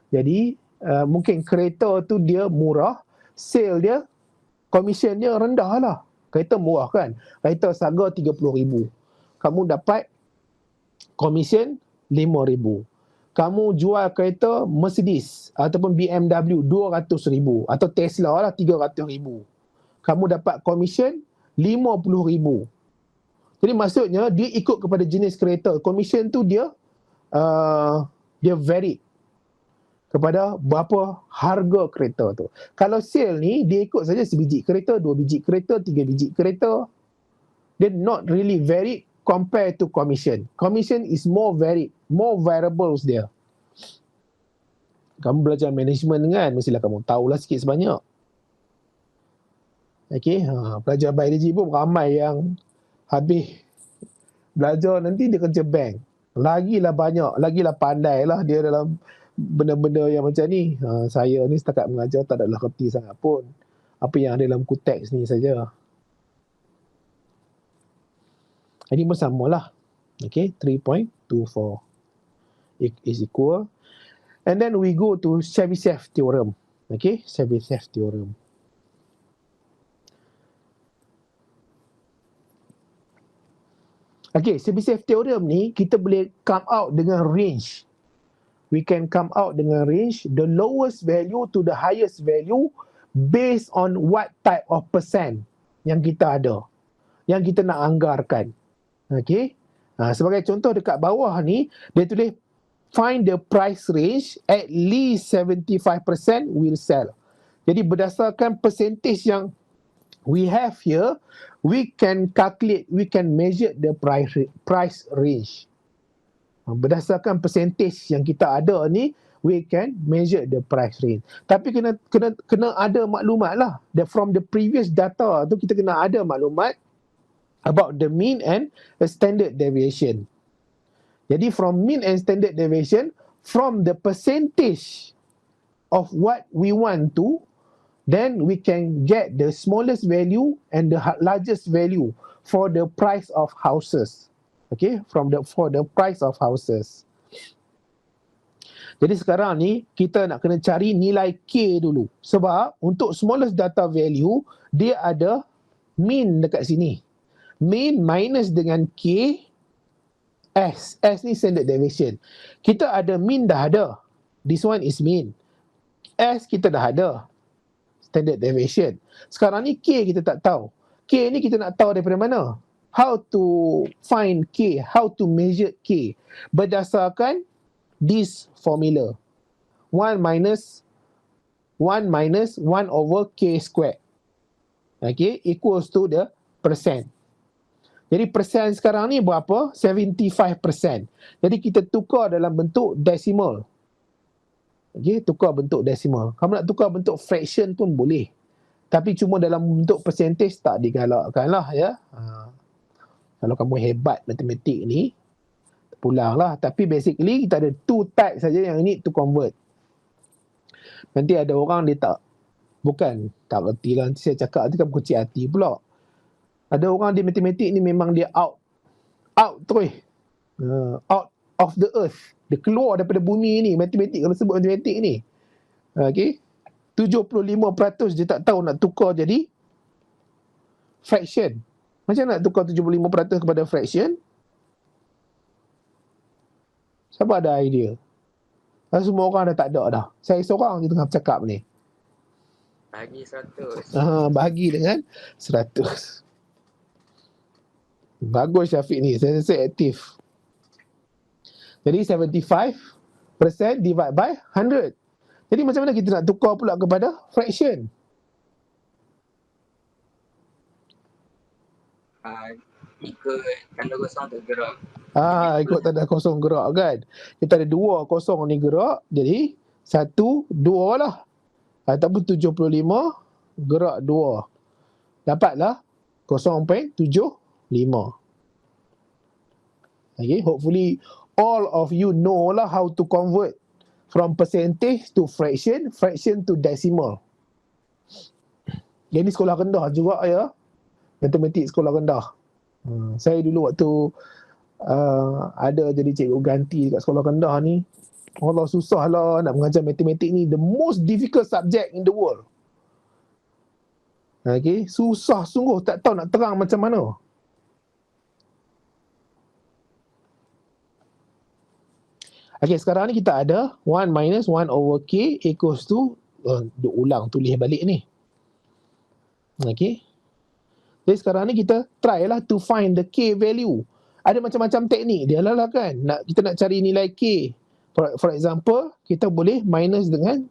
jadi mungkin kereta tu dia murah, sale dia, komisen dia rendah lah. Kereta murah kan, kereta seharga RM30,000, kamu dapat komisen RM5,000. Kamu jual kereta Mercedes ataupun BMW RM200,000 atau Tesla lah RM300,000, kamu dapat komisen RM50,000. Jadi maksudnya dia ikut kepada jenis kereta. Komisen tu dia varied kepada berapa harga kereta tu. Kalau sale ni dia ikut saja sebiji kereta, 2 biji kereta, 3 biji kereta. Dia not really varied compared to commission. Commission is more varied, more variables dia. Kamu belajar management kan, mestilah kamu tahulah sikit sebanyak. Okay, pelajar biologi pun ramai yang habis belajar nanti dia kerja bank. Lagilah banyak, lagilah pandai lah dia dalam benda-benda yang macam ni. Saya ni setakat mengajar tak adalah kerti sangat pun. Apa yang ada dalam kuteks ni saja. Ini pun samalah. Okay, 3.24 is equal. And then we go to Chebyshev theorem. Okay, Chebyshev theorem. Okay, Chebyshev theorem ni kita boleh come out dengan range. We can come out dengan range, the lowest value to the highest value based on what type of percent yang kita ada, yang kita nak anggarkan. Okay, sebagai contoh dekat bawah ni, dia tulis find the price range at least 75% will sell. Jadi berdasarkan percentage yang we have here, we can calculate, we can measure the price range. Berdasarkan percentage yang kita ada ni, we can measure the price range. Tapi kena ada maklumat lah. From the previous data tu kita kena ada maklumat about the mean and standard deviation. Jadi from mean and standard deviation, from the percentage of what we want to, then we can get the smallest value and the largest value for the price of houses. Okay, for the price of houses. Jadi sekarang ni kita nak kena cari nilai K dulu. Sebab untuk smallest data value, dia ada mean dekat sini. Mean minus dengan K, S. S ni standard deviation. Kita ada mean dah ada. This one is mean. S kita dah ada. Standard deviation. Sekarang ni K kita tak tahu. K ni kita nak tahu daripada mana? How to find K? How to measure K? Berdasarkan this formula. 1 minus 1 over K squared. Okay, equals to the percent. Jadi persen sekarang ni berapa? 75%. Jadi kita tukar dalam bentuk decimal. Okay, tukar bentuk decimal. Kamu nak tukar bentuk fraction pun boleh. Tapi cuma dalam bentuk percentage tak digalakkan lah ya. Kalau kamu hebat matematik ni, pulanglah. Tapi basically kita ada 2 types saja yang need to convert. Nanti ada orang dia tak, bukan tak reti lah. Nanti saya cakap nanti kamu kecil hati pula. Ada orang di matematik ni memang dia out terus. Out of the earth. Dia keluar daripada bumi ni, matematik, kalau sebut matematik ni. Okay. 75% dia tak tahu nak tukar jadi fraction. Macam nak tukar 75% kepada fraction? Siapa ada idea? Semua orang dah tak ada dah. Saya seorang je tengah bercakap ni. Bagi 100. Bagi dengan 100. Bagus Syafiq ni, saya aktif. Jadi 75% divide by 100. Jadi macam mana kita nak tukar pula kepada fraction? Ikut tanda kosong tu gerak. Ikut tanda kosong gerak kan. Kita ada 2 kosong ni gerak, jadi 1, 2 lah. Ataupun 75 gerak 2. Dapatlah 0.75. Okay, hopefully all of you know lah how to convert from percentage to fraction, fraction to decimal. Yang ni sekolah rendah juga ya, matematik sekolah rendah. Saya dulu waktu ada jadi cikgu ganti dekat sekolah rendah ni, Allah susah lah nak mengajar matematik ni, the most difficult subject in the world. Okay, susah sungguh, tak tahu nak terang macam mana. Okay, sekarang ni kita ada 1 minus 1 over K equals to, ulang tulis balik ni. Okay. Jadi sekarang ni kita try lah to find the K value. Ada macam-macam teknik dia lah kan. Kita nak cari nilai K. For example, kita boleh minus dengan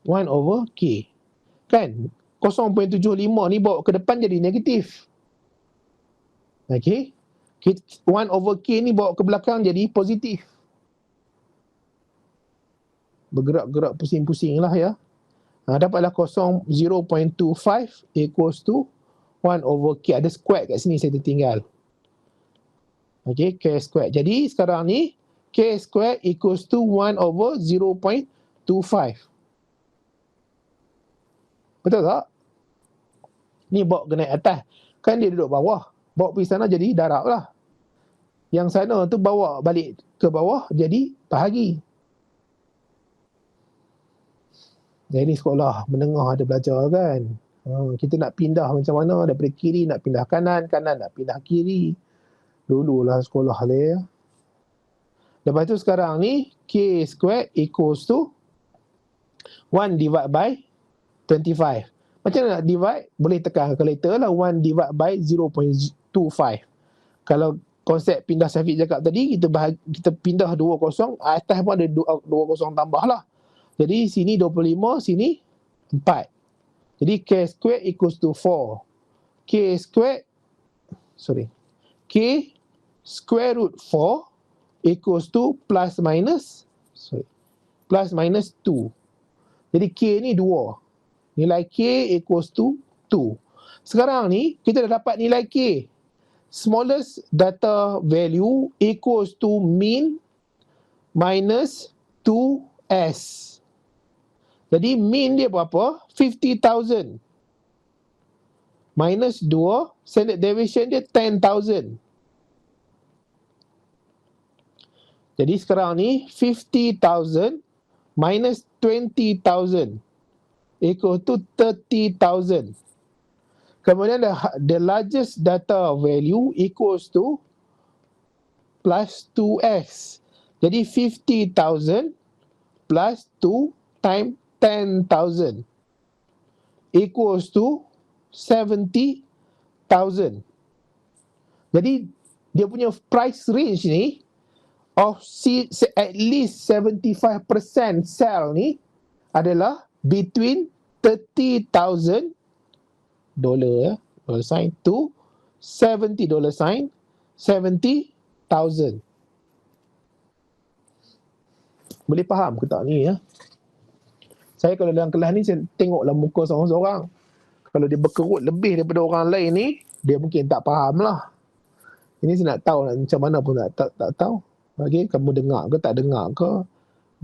1 over K. Kan? 0.75 ni bawa ke depan jadi negatif. Okay. 1 over K ni bawa ke belakang jadi positif. Bergerak-gerak pusing-pusing lah ya. Dapatlah 0.25 equals to 1 over K. Ada square kat sini saya tertinggal. Okay, K square. Jadi sekarang ni K square equals to 1 over 0.25. Betul tak? Ni bawa ke naik atas. Kan dia duduk bawah. Bawa pergi sana jadi darab lah. Yang sana tu bawa balik ke bawah jadi bahagi. Jadi sekolah menengah ada belajar kan. Kita nak pindah macam mana, daripada kiri nak pindah kanan, kanan nak pindah kiri. Dululah sekolah dia. Lepas tu sekarang ni K squared equals to 1 divide by 25. Macam mana nak divide? Boleh tekan calculator lah. 1 divide by 0.25. Kalau konsep pindah Syafiq cakap tadi, kita pindah 2 kosong, atas pun ada 2 kosong tambah lah. Jadi sini 25, sini 4. Jadi K squared equals to 4. K square root 4 equals to plus minus 2. Jadi K ni 2. Nilai K equals to 2. Sekarang ni kita dah dapat nilai K. Smallest data value equals to mean minus 2S. Jadi mean dia berapa? 50,000. Minus 2, standard deviation dia 10,000. Jadi sekarang ni 50,000 minus 20,000 equal to 30,000. Kemudian the largest data value equals to plus 2x. Jadi 50,000 plus 2 times 10,000 equals to 70,000. Jadi dia punya price range ni of at least 75% sell ni adalah between $30,000 dollar sign to $70 sign 70,000. Boleh faham ke tak ni ya? Saya kalau dalam kelas ni, saya tengoklah muka seorang-seorang. Kalau dia berkerut lebih daripada orang lain ni, dia mungkin tak faham lah. Ini saya nak tahu macam mana pun tak tahu. Okay, kamu dengar ke tak dengar ke?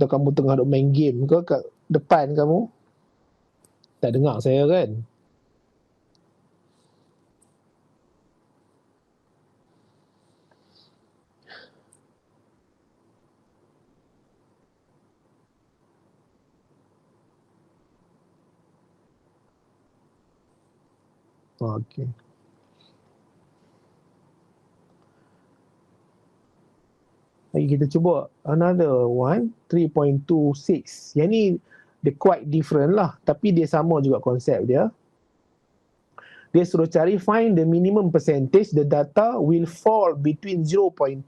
Atau kamu tengah duk main game ke kat depan kamu? Tak dengar saya kan? Okay. Lagi kita cuba another one, 3.26. Yang ni dia quite different lah, tapi dia sama juga konsep dia. Dia suruh cari find the minimum percentage the data will fall between 0.2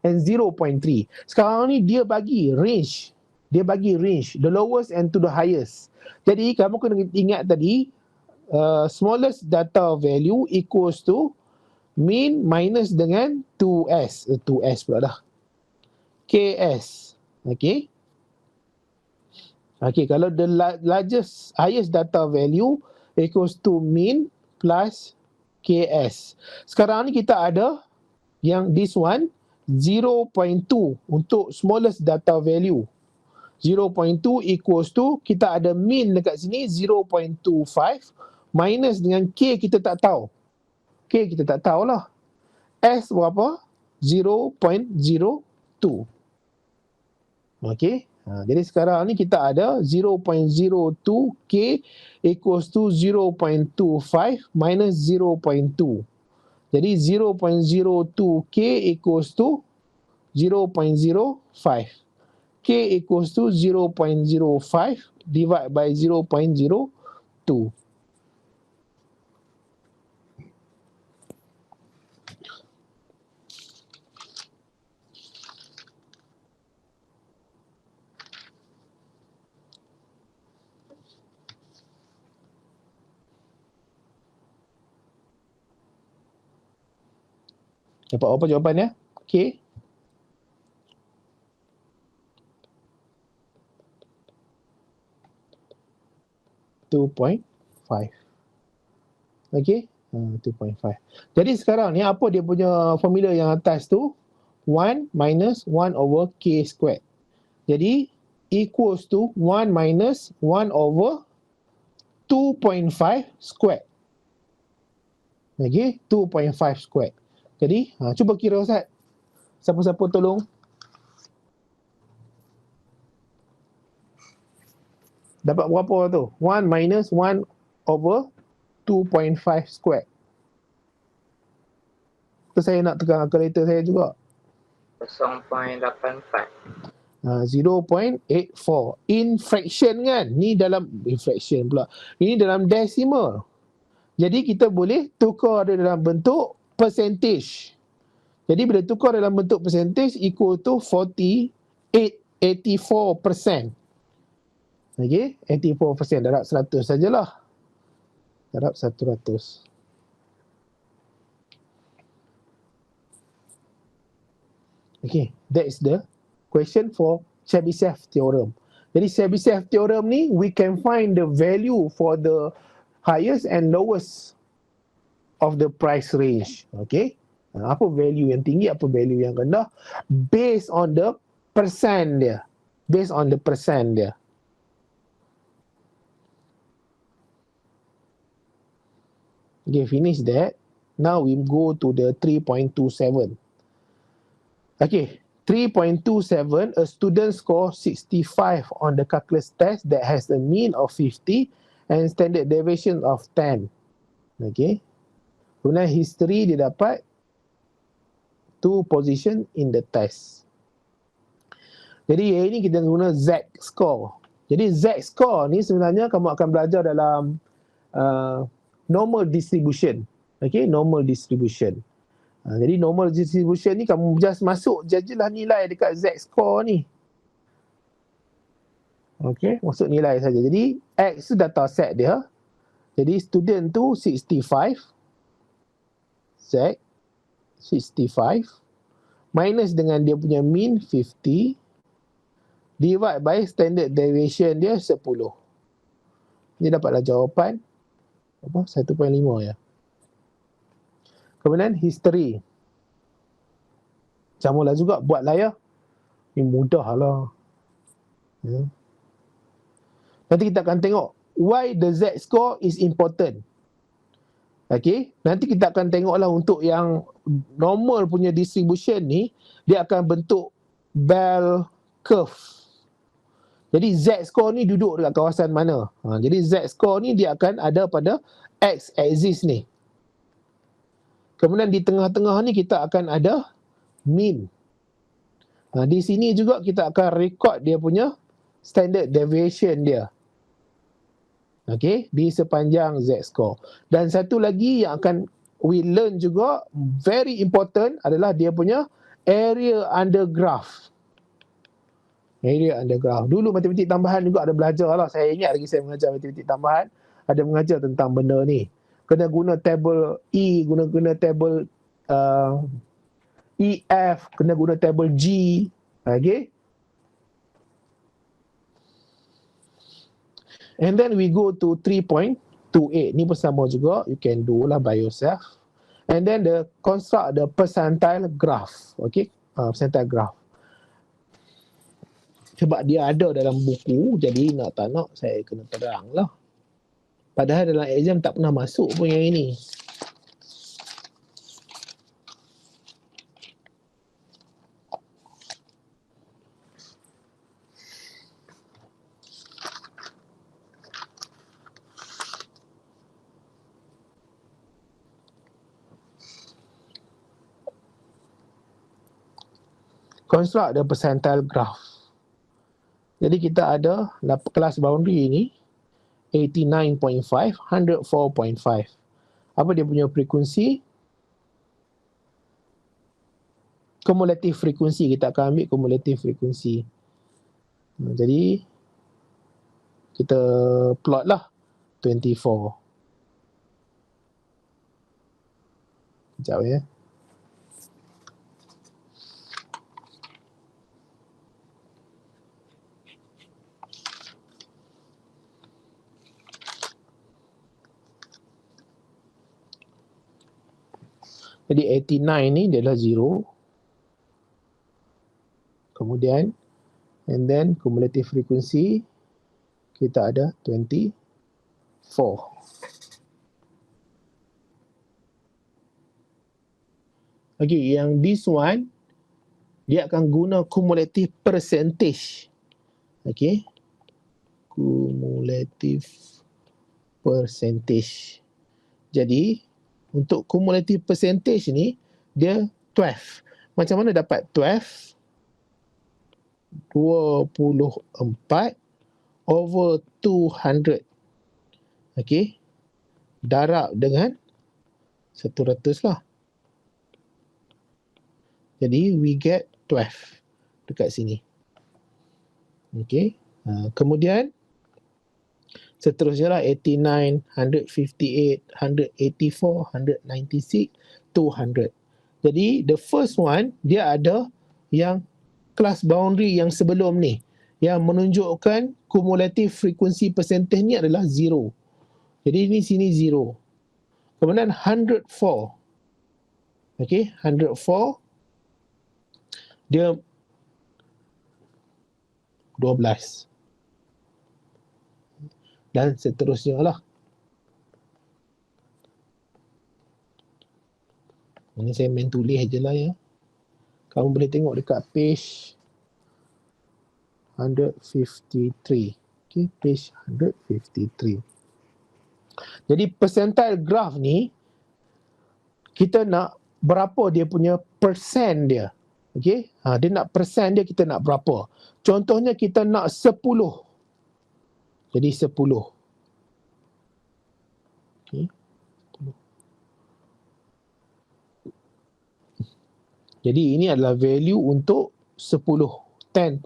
and 0.3. Sekarang ni dia bagi range. Dia bagi range, the lowest and to the highest. Jadi kamu kena ingat tadi, smallest data value equals to mean minus dengan 2S. 2S pula dah. KS. Okay. Okay, kalau the highest data value equals to mean plus KS. Sekarang ni kita ada yang this one 0.2 untuk smallest data value. 0.2 equals to, kita ada min dekat sini 0.25 minus dengan K kita tak tahu. K kita tak tahulah. S berapa? 0.02. Okey. Jadi sekarang ni kita ada 0.02 K equals to 0.25 minus 0.2. Jadi 0.02 K equals to 0.05. K equals to 0.05 divided by 0.02. Dapat apa jawapannya? K. .5. Okey, 2.5. Jadi sekarang ni apa dia punya formula yang atas tu? 1 minus 1 over K squared. Jadi equals to 1 minus 1 over 2.5 squared. Okey, 2.5 squared. Jadi cuba kira Ustaz. Siapa-siapa tolong. Dapat berapa tu? 1 minus 1 over 2.5 square. Tu saya nak tekan calculator saya juga. 0.84. 0.84. In fraction kan? Ni dalam fraction pula. Ini dalam decimal. Jadi kita boleh tukar dia dalam bentuk percentage. Jadi bila tukar dalam bentuk percentage equal to 84%. Okey, 84%, darab 100 sajalah. Darab 100. Okay, that is the question for Chebyshev theorem. Jadi Chebyshev theorem ni, we can find the value for the highest and lowest of the price range. Okay, apa value yang tinggi, apa value yang rendah, based on the percent dia. Based on the percent dia. Okay, finish that. Now we go to the 3.27. Okay, 3.27, a student score 65 on the calculus test that has a mean of 50 and standard deviation of 10. Okay. Kemudian history dia dapat 2 position in the test. Jadi ini kita guna Z score. Jadi Z score ni sebenarnya kamu akan belajar dalam normal distribution. Okay, normal distribution. Jadi normal distribution ni kamu just masuk je lah nilai dekat Z score ni. Okay, masuk nilai saja. Jadi X tu data set dia. Jadi student tu 65. Z 65 minus dengan dia punya mean 50 divide by standard deviation dia 10. Ini dapatlah jawapan apa? 1.5 ya. Kemudian history. Samalah juga, buatlah ya. Ini mudah lah. Ya. Nanti kita akan tengok why the Z score is important. Okay, nanti kita akan tengoklah untuk yang normal punya distribution ni, dia akan bentuk bell curve. Jadi Z score ni duduk dekat kawasan mana? Jadi Z score ni dia akan ada pada X axis ni. Kemudian di tengah-tengah ni kita akan ada mean. Di sini juga kita akan record dia punya standard deviation dia. Okay, di sepanjang Z score. Dan satu lagi yang akan we learn juga, very important, adalah dia punya area under graph. Area under graph. Dulu matematik tambahan juga ada belajar lah. Saya ingat lagi saya mengajar matematik tambahan, ada mengajar tentang benda ni. Kena guna table E, guna table EF, kena guna table G. Okay. And then we go to 3.28. Ni pun sama juga. You can do lah by yourself. And then the construct the percentile graph. Okay. Percentile graph. Sebab dia ada dalam buku, jadi nak tak nak saya kena terang lah. Padahal dalam exam tak pernah masuk pun yang ini. Construct the percentile graph. Jadi kita ada kelas boundary ini 89.5, 104.5. Apa dia punya frekuensi? Cumulative frekuensi. Kita akan ambil cumulative frekuensi. Jadi kita plot lah 24. Sekejap ya. Jadi 89 ni dia adalah 0. Kemudian, and then cumulative frequency kita ada 24. Okay, yang this one, dia akan guna cumulative percentage. Okay. Cumulative percentage. Jadi, untuk cumulative percentage ni, dia 12. Macam mana dapat 12? 24 over 200. Okay. Darab dengan 100 lah. Jadi, we get 12 dekat sini. Okay. Kemudian, seterusnya lah 89, 158, 184, 196, 200. Jadi the first one dia ada yang class boundary yang sebelum ni yang menunjukkan cumulative frequency percentage ni adalah 0. Jadi ni sini 0. Kemudian 104. Okay, 104 dia 12. Dan seterusnya lah. Ini saya main tulis je lah ya. Kamu boleh tengok dekat page 153. Okay, page 153. Jadi percentile graph ni, kita nak berapa dia punya persen dia. Okay, dia nak persen dia, kita nak berapa. Contohnya kita nak 10. Jadi 10. Okay. 10. Jadi ini adalah value untuk 10. 10%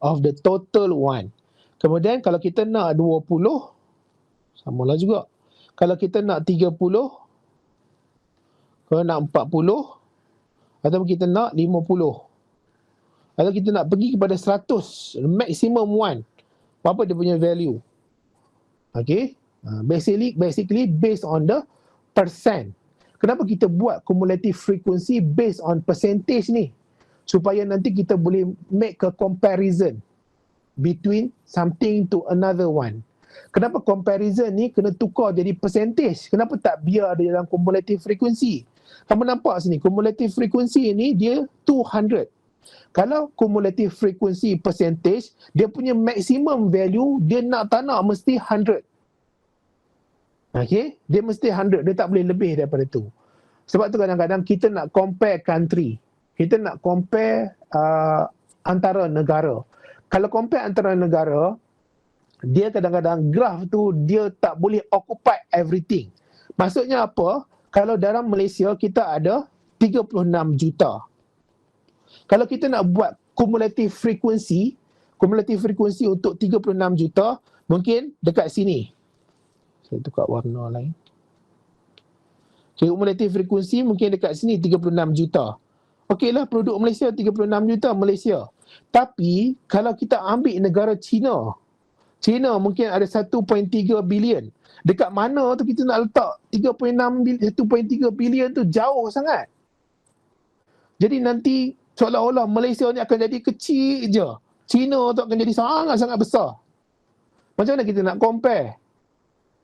of the total one. Kemudian kalau kita nak 20, samalah juga. Kalau kita nak 30, kalau nak 40, atau kita nak 50. Atau kita nak pergi kepada 100, maximum one. Apa dia punya value? Okay. Basically based on the percent. Kenapa kita buat cumulative frequency based on percentage ni? Supaya nanti kita boleh make a comparison between something to another one. Kenapa comparison ni kena tukar jadi percentage? Kenapa tak biar ada dalam cumulative frequency? Kamu nampak sini, cumulative frequency ni dia 200. Kalau cumulative frequency percentage, dia punya maximum value, dia nak tak nak mesti 100. Okay, dia mesti 100, dia tak boleh lebih daripada tu. Sebab tu kadang-kadang kita nak compare country. Kita nak compare antara negara. Kalau compare antara negara, dia kadang-kadang graph tu dia tak boleh occupy everything. Maksudnya apa? Kalau dalam Malaysia kita ada 36 juta. Kalau kita nak buat cumulative frequency untuk 36 juta, mungkin dekat sini. Saya tukar warna lain. Cumulative frequency mungkin dekat sini 36 juta. Okeylah, penduduk Malaysia 36 juta Malaysia. Tapi kalau kita ambil negara China, China mungkin ada 1.3 bilion. Dekat mana tu kita nak letak 1.3 bilion tu jauh sangat. Jadi nanti seolah-olah Malaysia ni akan jadi kecil je China tu akan jadi sangat-sangat besar. Macam mana kita nak compare?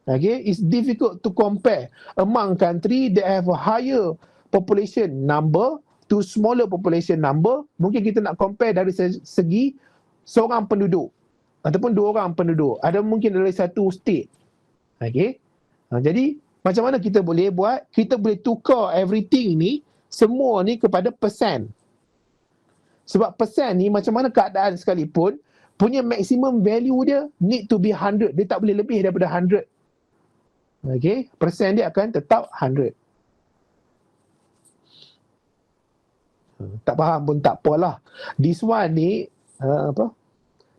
Okay, it's difficult to compare among country that have a higher population number to smaller population number. Mungkin kita nak compare dari segi seorang penduduk ataupun 2 orang penduduk. Ada mungkin dari satu state. Okay, jadi macam mana kita boleh buat? Kita boleh tukar everything ni, semua ni kepada persen. Sebab persen ni macam mana keadaan sekalipun, punya maximum value dia need to be 100. Dia tak boleh lebih daripada 100. Okay, persen dia akan tetap 100. Tak faham pun tak apalah. This one ni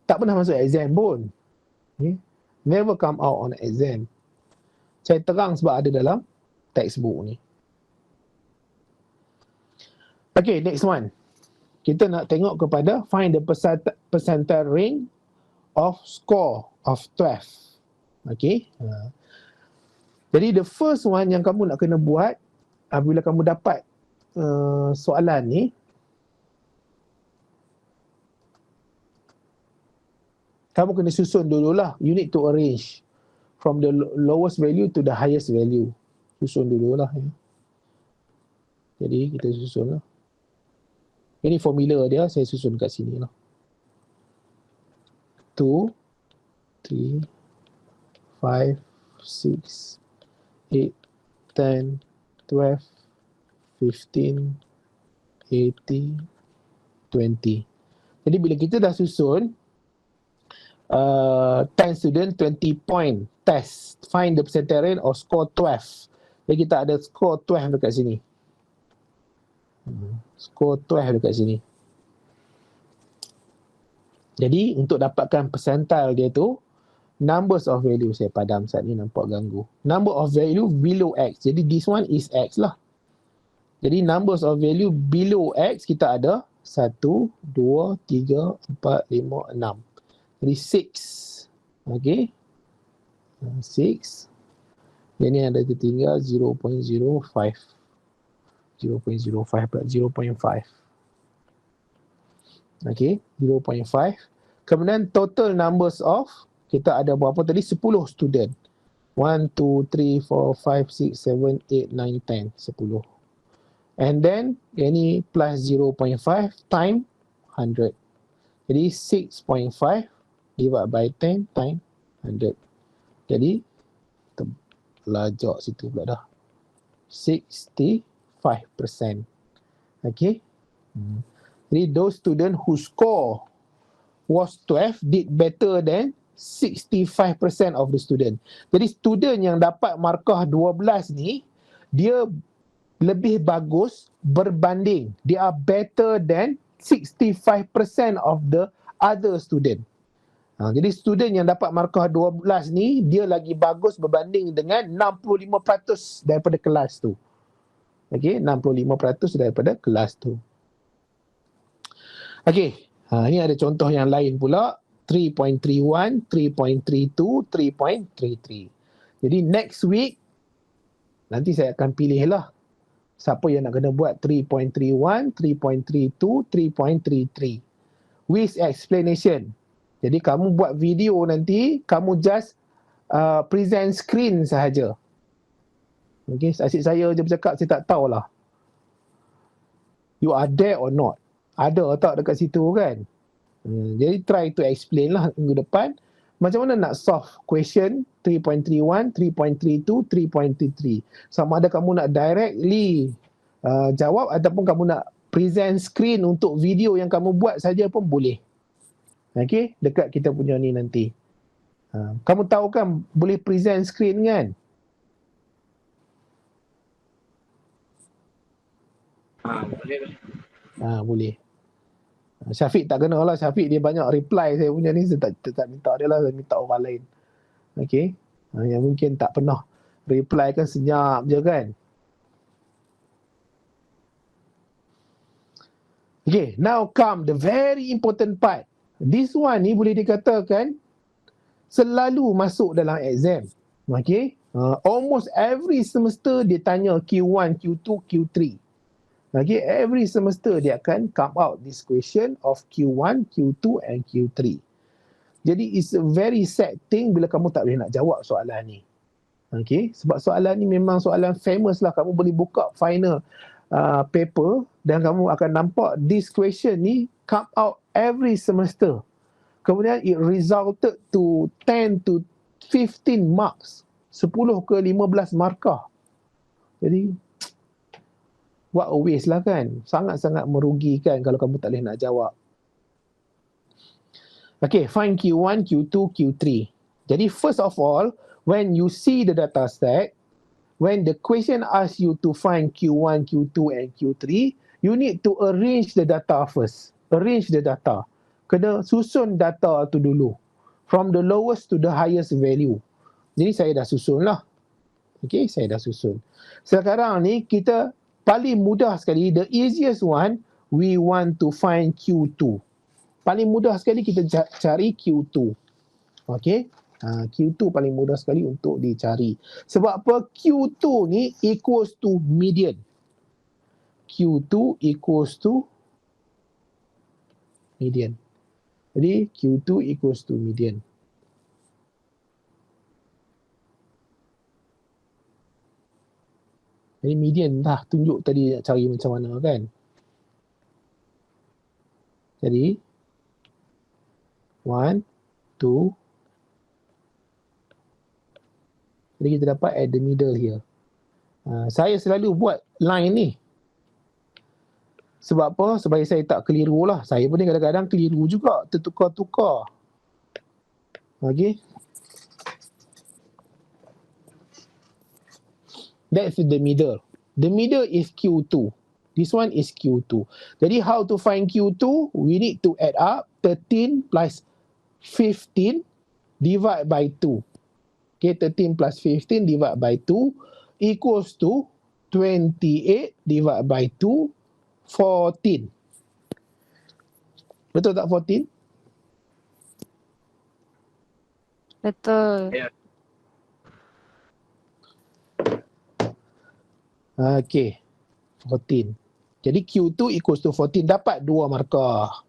tak pernah masuk exam pun. Okay? Never come out on exam. Saya terang sebab ada dalam textbook ni. Okay, next one. Kita nak tengok kepada find the percentile range of score of 12. Okay. Jadi the first one yang kamu nak kena buat apabila kamu dapat soalan ni, kamu kena susun dululah. You need to arrange from the lowest value to the highest value. Susun dululah. Ya. Jadi kita susun lah. Ini formula dia, saya susun kat sini lah. 2, 3, 5, 6, 8, 10, 12, 15, 80, 20. Jadi bila kita dah susun 10 student, 20 point test, find the percentile range or score 12. Jadi kita ada score 12 dekat sini. Score 12 dekat sini. Jadi untuk dapatkan percentile dia tu, numbers of value, saya padam saat ni nampak ganggu. Number of value below X. Jadi this one is X lah. Jadi numbers of value below X kita ada 1, 2, 3, 4, 5, 6. Jadi 6. Okay. 6. Yang ni ada tertinggal 0.05. 0.05 pula. 0.5. Okay. 0.5. Kemudian total numbers of, kita ada berapa tadi? 10 student. 1, 2, 3, 4, 5, 6, 7, 8, 9, 10. 10. And then, yang ni plus 0.5 time 100. Jadi 6.5 divided by 10 time 100. Jadi, lajak situ pula dah. 65%. Okay. Jadi, those student who score was 12 did better than 65% of the student. Jadi student yang dapat markah 12 ni, dia lebih bagus berbanding. They are better than 65% of the other student. Jadi student yang dapat markah 12 ni, dia lagi bagus berbanding dengan 65% daripada kelas tu. Okay, 65% daripada kelas tu. Okay, ini ada contoh yang lain pula. 3.31, 3.32, 3.33. Jadi next week, nanti saya akan pilih lah siapa yang nak kena buat 3.31, 3.32, 3.33. With explanation. Jadi kamu buat video nanti, kamu just present screen sahaja. Okay, asyik saya je bercakap, saya tak tahulah. You are there or not? Ada tak dekat situ kan? Jadi try to explain lah minggu depan macam mana nak solve question 3.31, 3.32, 3.33. Sama ada kamu nak directly jawab ataupun kamu nak present screen untuk video yang kamu buat saja pun boleh. Okay, dekat kita punya ni nanti. Kamu tahu kan boleh present screen kan? Boleh. Boleh. Syafiq tak kena lah. Syafiq dia banyak reply saya punya ni. Saya tak minta dia lah. Saya minta orang lain. Okay. Yang mungkin tak pernah reply kan senyap je kan. Okay. Now come the very important part. This one ni boleh dikatakan selalu masuk dalam exam. Okay. Almost every semester dia tanya Q1, Q2, Q3. Okay, every semester dia akan come out this question of Q1, Q2 and Q3. Jadi it's a very sad thing bila kamu tak boleh nak jawab soalan ni. Okay, sebab soalan ni memang soalan famous lah. Kamu boleh buka final paper dan kamu akan nampak this question ni come out every semester. Kemudian it resulted to 10 to 15 marks. 10 ke 15 markah. Jadi what a waste lah kan. Sangat-sangat merugikan kalau kamu tak boleh nak jawab. Okay, find Q1, Q2, Q3. Jadi first of all, when you see the data set, when the question asks you to find Q1, Q2 and Q3, you need to arrange the data first. Arrange the data. Kena susun data tu dulu. From the lowest to the highest value. Jadi saya dah susun lah. Okay, saya dah susun. Sekarang ni kita paling mudah sekali, the easiest one, we want to find Q2. Paling mudah sekali kita cari Q2. Okay. Q2 paling mudah sekali untuk dicari. Sebab apa? Q2 ni equals to median. Q2 equals to median. Jadi Q2 equals to median. Jadi median dah tunjuk tadi nak cari macam mana kan. Jadi 1, 2. Jadi kita dapat at the middle here. Saya selalu buat line ni. Sebab apa? Supaya saya tak keliru lah. Saya pun ni kadang-kadang keliru juga. Tertukar-tukar. Okay. That's the middle. The middle is Q2. This one is Q2. Jadi how to find Q2? We need to add up 13 plus 15 divide by 2. Okay, 13 plus 15 divide by 2 equals to 28 divide by 2, 14. Betul tak 14? Betul. Ya. Okay, 14. Jadi Q2 equals to 14. Dapat 2 markah.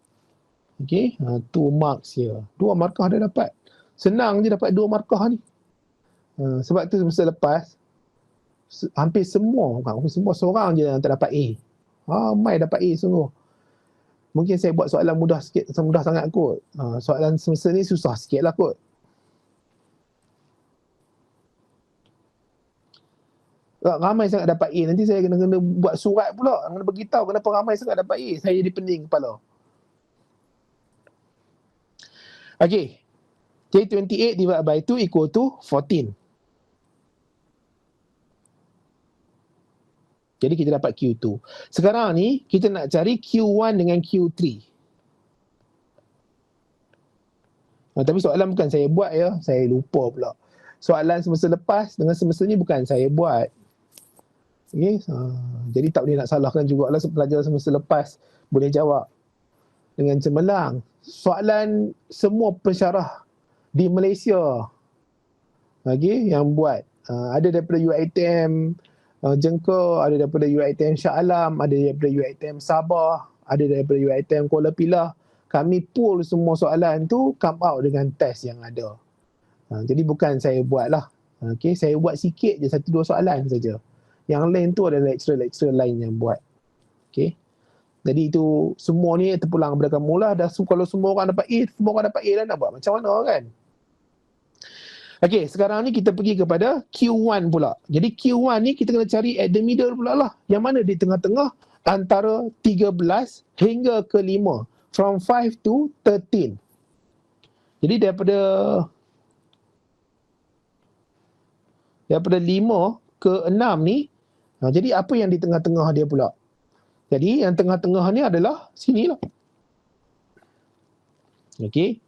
Okay, 2 marks here. 2 markah dah dapat. Senang je dapat 2 markah ni. Sebab tu semester lepas, hampir semua, seorang je yang tak dapat A. Ramai dapat A sungguh. Mungkin saya buat soalan mudah sikit, mudah sangat kot. Soalan semester ni susah sikit lah kot. Ramai sangat dapat A. Nanti saya kena buat surat pula. Kena beritahu kenapa ramai sangat dapat A. Saya jadi pening kepala. Okay. Jadi 28 divided by 2 equal to 14. Jadi kita dapat Q2. Sekarang ni kita nak cari Q1 dengan Q3. Tapi soalan bukan saya buat ya. Saya lupa pula. Soalan semester lepas dengan semester ni bukan saya buat. Okay. Jadi tak boleh nak salahkan jugalah pelajar semester lepas boleh jawab dengan cemerlang. Soalan semua pensyarah di Malaysia yang buat. Ada daripada UiTM Jengka, ada daripada UiTM Shah Alam, ada daripada UiTM Sabah, ada daripada UiTM Kuala Pilah. Kami pool semua soalan tu come out dengan test yang ada. Jadi bukan saya buat lah. Okay, saya buat sikit je, 1-2 soalan saja. Yang lain tu ada lecturer-lecturer lain yang buat. Okay. Jadi itu semua ni terpulang kepada kamu lah. Kalau semua orang dapat A, semua orang dapat A lah, nak buat macam mana kan? Okay, sekarang ni kita pergi kepada Q1 pula. Jadi Q1 ni kita kena cari at the middle pula lah. Yang mana di tengah-tengah antara 13 hingga ke 5. From 5 to 13. Jadi daripada 5 ke 6 ni, jadi apa yang di tengah-tengah dia pula? Jadi yang tengah-tengah ni adalah sini lah. Okay.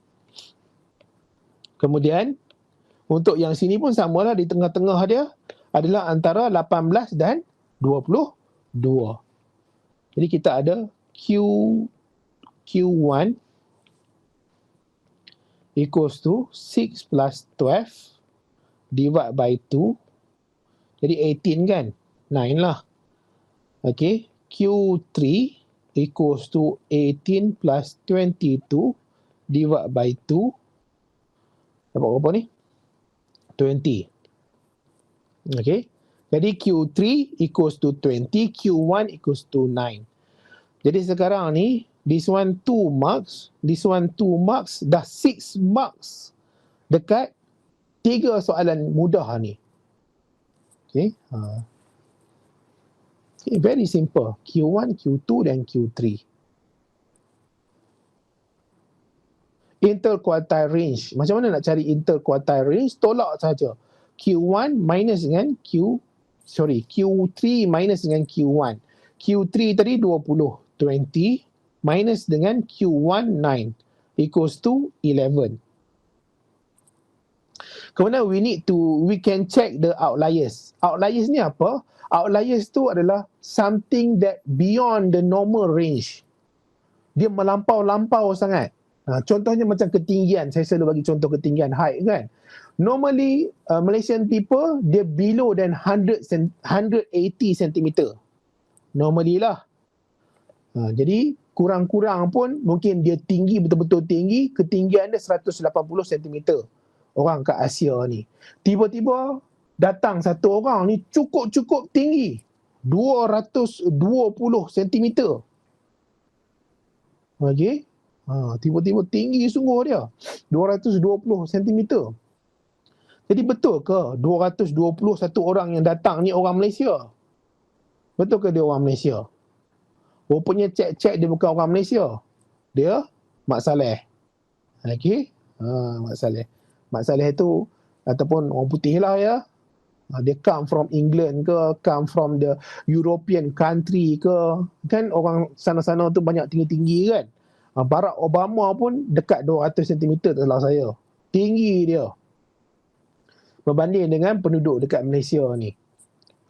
Kemudian untuk yang sini pun samalah, di tengah-tengah dia adalah antara 18 dan 22. Jadi kita ada Q1 equals to 6 plus 12 divide by 2. Jadi 18 kan? 9 lah. Okay. Q3 equals to 18 plus 22 divided by 2. Dapat berapa ni? 20. Okay. Jadi Q3 equals to 20, Q1 equals to 9. Jadi sekarang ni, this one 2 marks, this one 2 marks, dah 6 marks dekat 3 soalan mudah ni. Okay. Okay, very simple. Q1, Q2 dan Q3. Interquartile range. Macam mana nak cari interquartile range? Tolak saja. Q1 minus dengan Q3 minus dengan Q1. Q3 tadi 20. 20 minus dengan Q1 9 equals to 11. Kemudian we can check the outliers. Outliers ni apa? Outliers tu adalah something that beyond the normal range. Dia melampau-lampau sangat. Contohnya macam ketinggian. Saya selalu bagi contoh ketinggian, height kan. Normally, Malaysian people, dia below than 180 cm. Normally lah. Jadi, kurang-kurang pun mungkin dia tinggi, betul-betul tinggi, ketinggian dia 180 cm. Orang kat Asia ni. Tiba-tiba, datang satu orang ni cukup-cukup tinggi. 220 cm. Okay. Tiba-tiba tinggi sungguh dia. 220 cm. Jadi betul ke 221 orang yang datang ni orang Malaysia? Betul ke dia orang Malaysia? Rupanya cek-cek dia bukan orang Malaysia. Dia Mak Saleh. Okay. Mak Saleh. Mak Saleh tu ataupun orang putih lah ya. Dia come from England ke, come from the European country ke. Kan orang sana-sana tu banyak tinggi-tinggi kan. Barack Obama pun dekat 200 cm tak salah saya. Tinggi dia. Berbanding dengan penduduk dekat Malaysia ni.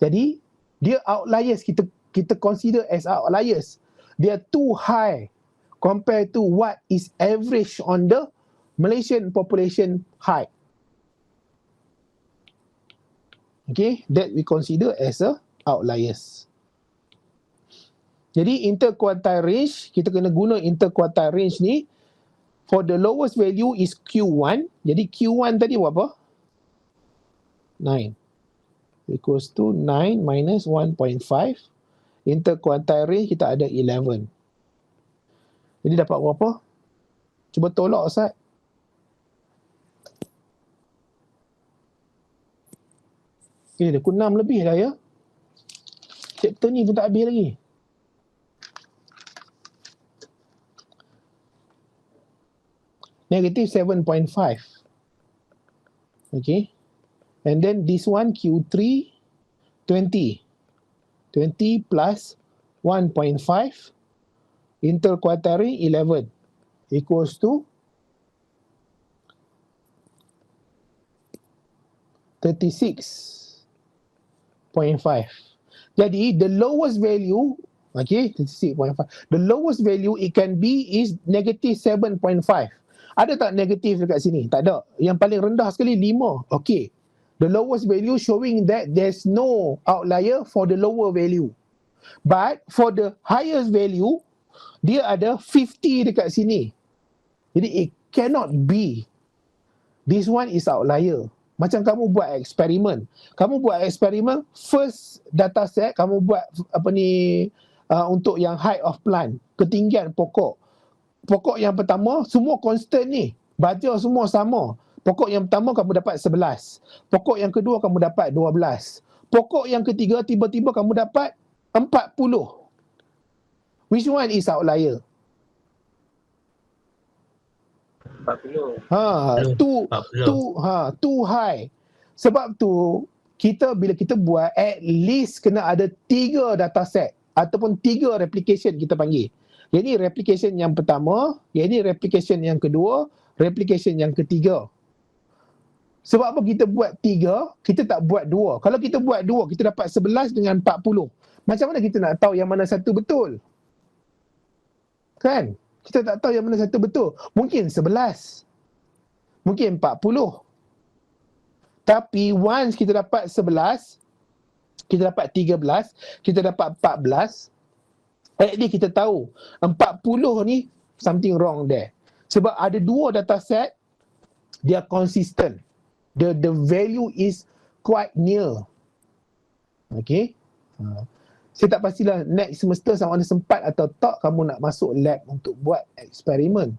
Jadi, dia outliers, kita consider as outliers. They are too high compared to what is average on the Malaysian population height. Okay, that we consider as a outliers. Jadi interquartile range, kita kena guna interquartile range ni. For the lowest value is Q1. Jadi Q1 tadi berapa? 9. Equals to 9 minus 1.5. Interquartile range kita ada 11. Jadi dapat berapa? Cuba tolak Ustaz. Dah pukul 6 lebih dah ya. Chapter ni pun tak habis lagi. Negative 7.5. Okay. And then this one Q3 20. 20 plus 1.5 interquartile 11 equals to 36.5. Jadi the lowest value, okay, 36.5. The lowest value it can be is negative 7.5. Ada tak negatif dekat sini? Tak ada. Yang paling rendah sekali 5. Okay. The lowest value showing that there's no outlier for the lower value. But for the highest value, dia ada 50 dekat sini. Jadi it cannot be. This one is outlier. Macam kamu buat eksperimen. Kamu buat eksperimen, first data set, kamu buat untuk yang height of plant, ketinggian pokok. Pokok yang pertama, semua constant ni. Baja semua sama. Pokok yang pertama kamu dapat 11. Pokok yang kedua kamu dapat 12. Pokok yang ketiga tiba-tiba kamu dapat 40. Which one is outlier? 40. Too high. Sebab tu bila kita buat, at least kena ada 3 data set ataupun 3 replication kita panggil. Yang ni replication yang pertama, yang ni replication yang kedua, replication yang ketiga. Sebab apa kita buat 3, kita tak buat 2. Kalau kita buat 2, kita dapat 11 dengan 40. Macam mana kita nak tahu yang mana satu betul? Kan? Kita tak tahu yang mana satu betul. Mungkin 11. Mungkin 40. Tapi once kita dapat 11, kita dapat 13, kita dapat 14, At least kita tahu 40 ni something wrong there. Sebab ada dua dataset, dia consistent. The value is quite near. Okay. Saya tak pastilah next semester sama ada sempat atau tak kamu nak masuk lab untuk buat eksperimen.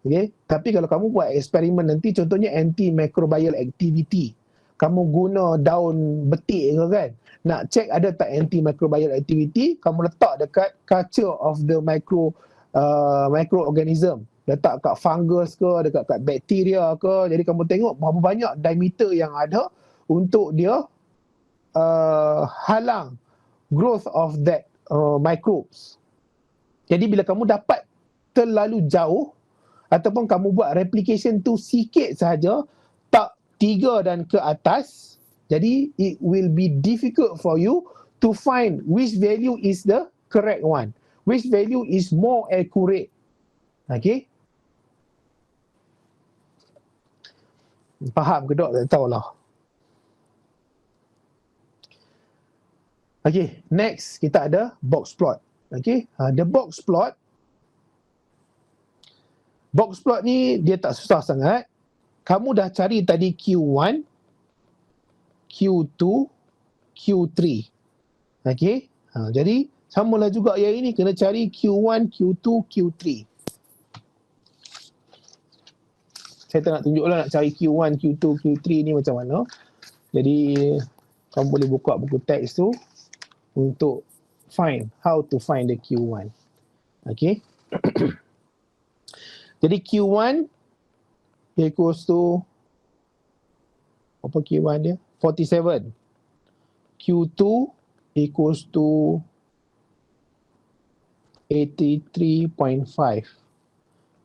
Okay. Tapi kalau kamu buat eksperimen nanti, contohnya antimicrobial activity, kamu guna daun betik ke kan, nak check ada tak antimicrobial activity, kamu letak dekat culture of the microorganism, letak kat fungus ke, dekat kat bakteria ke. Jadi kamu tengok berapa banyak diameter yang ada untuk dia halang growth of that microbes. Jadi bila kamu dapat terlalu jauh, ataupun kamu buat replication tu sikit sahaja, tak 3 dan ke atas, jadi it will be difficult for you to find which value is the correct one, which value is more accurate. Okay, faham ke tak? Tak tahulah. Okay, next kita ada box plot. Okay, the box plot ni dia tak susah sangat. Kamu dah cari tadi Q1, Q2, Q3. Okay, jadi samalah juga yang ini, kena cari Q1, Q2, Q3. Saya tak nak tunjuklah nak cari Q1, Q2, Q3 ni macam mana. Jadi kamu boleh buka buku teks tu untuk how to find the Q1. Okay. Jadi Q1 equals to, apa Q1 dia? 47. Q2 equals to 83.5.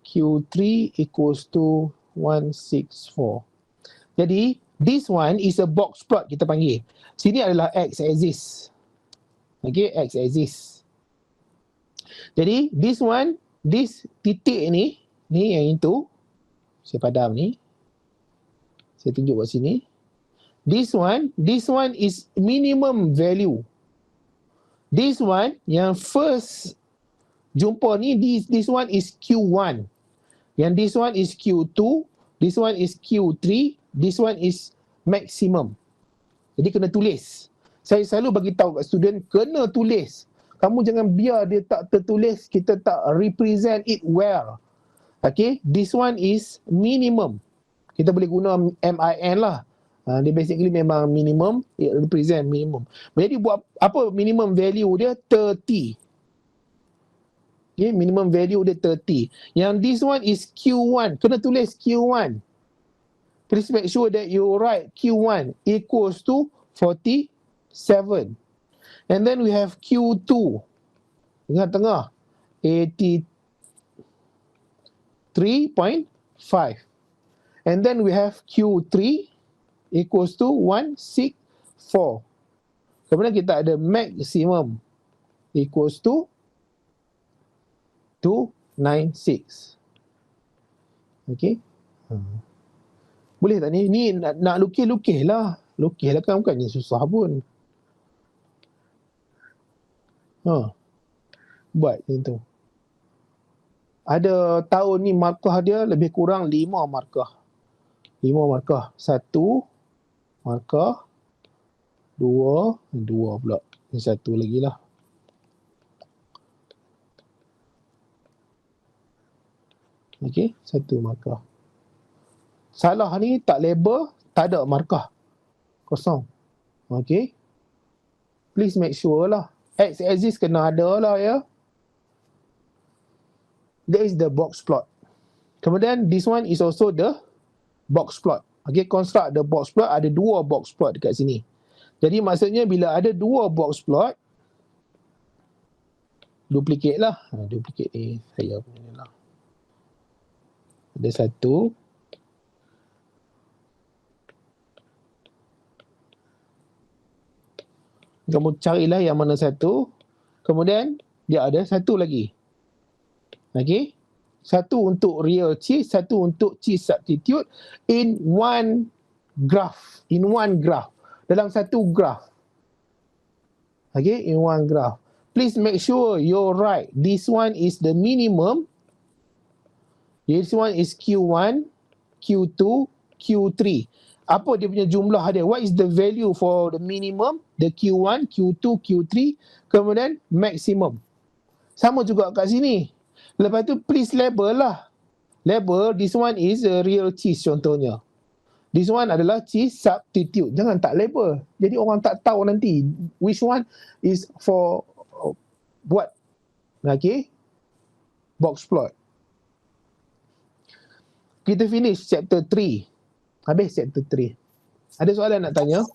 Q3 equals to 164. Jadi this one is a box plot, kita panggil. Sini adalah x-axis. Okay, x-axis. Jadi this one, this titik ni yang itu, saya padam ni, saya tunjuk kat sini. This one is minimum value. This one, yang first jumpa ni, this one is Q1. Yang this one is Q2, this one is Q3, this one is maximum. Jadi kena tulis. Saya selalu bagi tahu kat student, kena tulis. Kamu jangan biar dia tak tertulis, kita tak represent it well. Okay, this one is minimum. Kita boleh guna MIN lah. Dia basically memang minimum, it represent minimum. Jadi buat apa minimum value dia? 30. Okay, minimum value dia 30. Yang this one is Q1. Kena tulis Q1. Please make sure that you write Q1 equals to 47. And then we have Q2. Tengah-tengah. 83.5. And then we have Q3 equals to 164. Kemudian kita ada maximum equals to 296. Okay. Boleh tak ni? Ni nak lukis-lukis lah. Lukis lah kan, bukannya susah pun. Buat macam tu. Ada tahun ni markah dia lebih kurang 5 markah. 5 markah. 1 markah. 2 pula. Ni 1 lagi lah. Okey, 1 markah. Salah ni tak label, tak ada markah. Kosong. Okey. Please make sure lah. X-axis kena ada lah ya. That is the box plot. Kemudian this one is also the box plot. Okay, construct the box plot. Ada 2 box plot dekat sini. Jadi maksudnya bila ada 2 box plot, duplicate lah. Duplicate ni saya punya lah. Ada 1. Kamu carilah yang mana 1. Kemudian dia ada 1 lagi. Okey. 1 untuk real cheese, 1 untuk cheese substitute in one graph. In one graph. Dalam 1 graph. Okey, in one graph. please make sure you're right. This one is the minimum. This one is Q1, Q2, Q3. Apa dia punya jumlah dia? What is the value for the minimum, the Q1, Q2, Q3, kemudian maximum. Sama juga kat sini. Lepas tu please label lah. Label, this one is a real cheese contohnya. This one adalah cheese substitute. Jangan tak label. Jadi orang tak tahu nanti which one is for what. Okay. Box plot. Kita finish chapter 3. Habis chapter 3. Ada soalan nak tanya?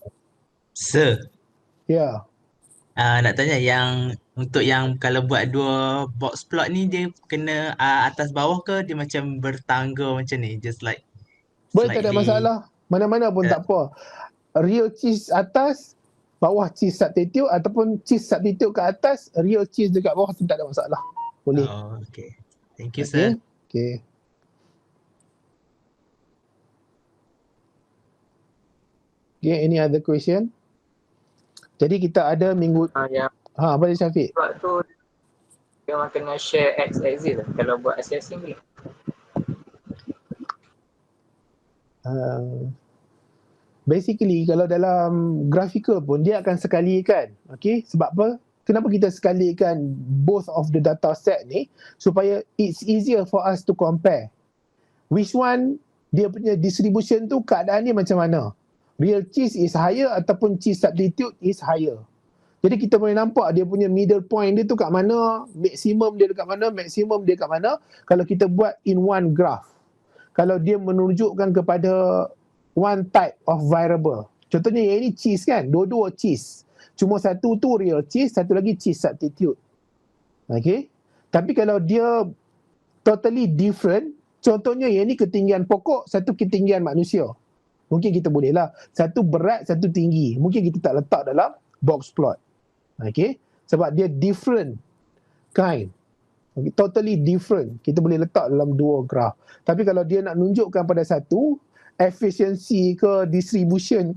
Sir, Ya. nak tanya yang untuk yang kalau buat dua box plot ni dia kena atas bawah ke dia macam bertangga macam ni? Just like Boleh, tak ada slightly- masalah. Mana-mana pun tak apa. Real cheese atas, bawah cheese substitute, ataupun cheese substitute ke atas, real cheese dekat bawah tu tak ada masalah. Boleh. Oh, okay. Thank you, Okay. sir. Okay. Okay, any other question? Jadi kita ada minggu... Yang apa dia Syafiq? buat tu dia orang kena share X axis lah. Kalau buat assessing boleh. Basically kalau dalam graphical pun dia akan sekalikan. Okay, sebab apa? Kenapa kita sekalikan both of the data set ni? Supaya it's easier for us to compare. Which one dia punya distribution tu keadaan ni macam mana? Real cheese is higher ataupun cheese substitute is higher. Jadi kita boleh nampak dia punya middle point dia tu kat mana, maksimum dia dekat mana, maksimum dia kat mana kalau kita buat in one graph. Kalau dia menunjukkan kepada one type of variable. Contohnya yang ini cheese kan, dua-dua cheese. Cuma satu tu real cheese, satu lagi cheese substitute. Okay. Tapi kalau dia totally different, contohnya yang ini ketinggian pokok, satu ketinggian manusia. Mungkin kita boleh lah. Satu berat, satu tinggi. Mungkin kita tak letak dalam box plot. Okay. Sebab dia different kind. Okay. Totally different. Kita boleh letak dalam dua graph. Tapi kalau dia nak nunjukkan pada satu, efisiensi ke distribution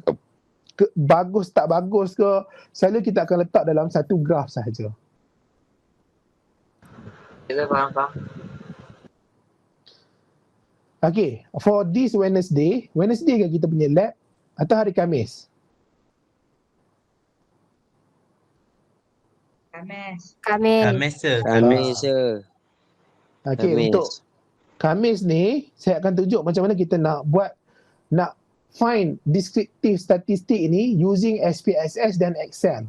ke, bagus tak bagus ke, selalu kita akan letak dalam satu graph sahaja. Kita faham. Okay, for this Wednesday ke kita punya lab atau hari Khamis? Khamis. Khamis, sir. Khamis je. Okay, Khamis. untuk Khamis ni saya akan tunjuk macam mana kita nak find descriptive statistik ini using SPSS dan Excel.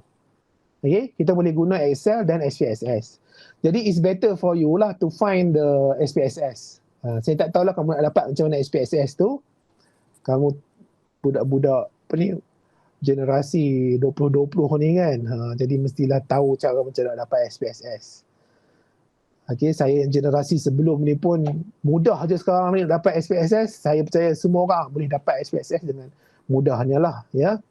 Okay, kita boleh guna Excel dan SPSS. Jadi it's better for you lah to find the SPSS. Saya tak tahulah kamu nak dapat macam mana SPSS tu. Kamu budak-budak apa ni, generasi 2020 ni kan. Jadi mestilah tahu cara macam nak dapat SPSS. Okay, saya yang generasi sebelum ni pun mudah je sekarang ni nak dapat SPSS. Saya percaya semua orang boleh dapat SPSS dengan mudahnya lah. Ya.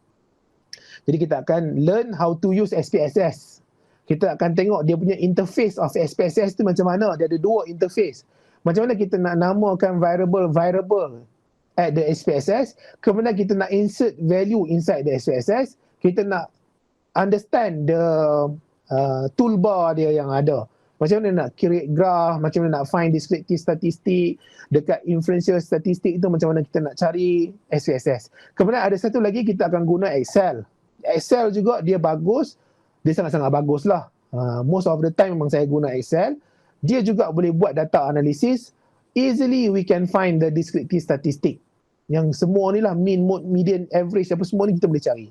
Jadi kita akan learn how to use SPSS. Kita akan tengok dia punya interface of SPSS tu macam mana. Dia ada dua interface. Macam mana kita nak namakan variable at the SPSS. Kemudian kita nak insert value inside the SPSS. Kita nak understand the toolbar dia yang ada. Macam mana nak create graph, macam mana nak find descriptive statistik, dekat inferential statistik itu macam mana kita nak cari SPSS. Kemudian ada satu lagi kita akan guna Excel. Excel juga dia bagus, dia sangat-sangat bagus lah. Most of the time memang saya guna Excel. Dia juga boleh buat data analysis. Easily we can find the descriptive statistik. Yang semua ni lah, mean, mode, median, average, apa semua ni kita boleh cari.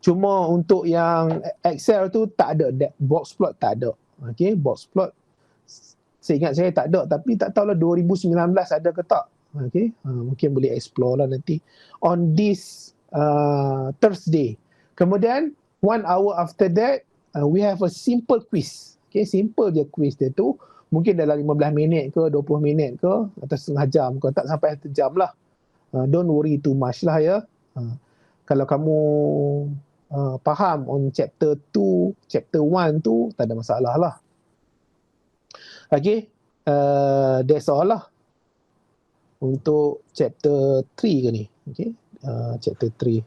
Cuma untuk yang Excel tu tak ada, box plot tak ada. Okay, box plot saya ingat saya tak ada, tapi tak tahulah 2019 ada ke tak. Okay, mungkin boleh explore lah nanti on this Thursday. Kemudian 1 hour after that we have a simple quiz. Okay, simple je quiz dia tu. Mungkin dalam 15 minit ke 20 minit ke atau setengah jam ke, tak sampai 1 jam lah. Don't worry too much lah ya. Kalau kamu faham on chapter 2, chapter 1 tu tak ada masalah lah. Okay, that's all lah untuk chapter 3 ke ni. Okay, chapter 3.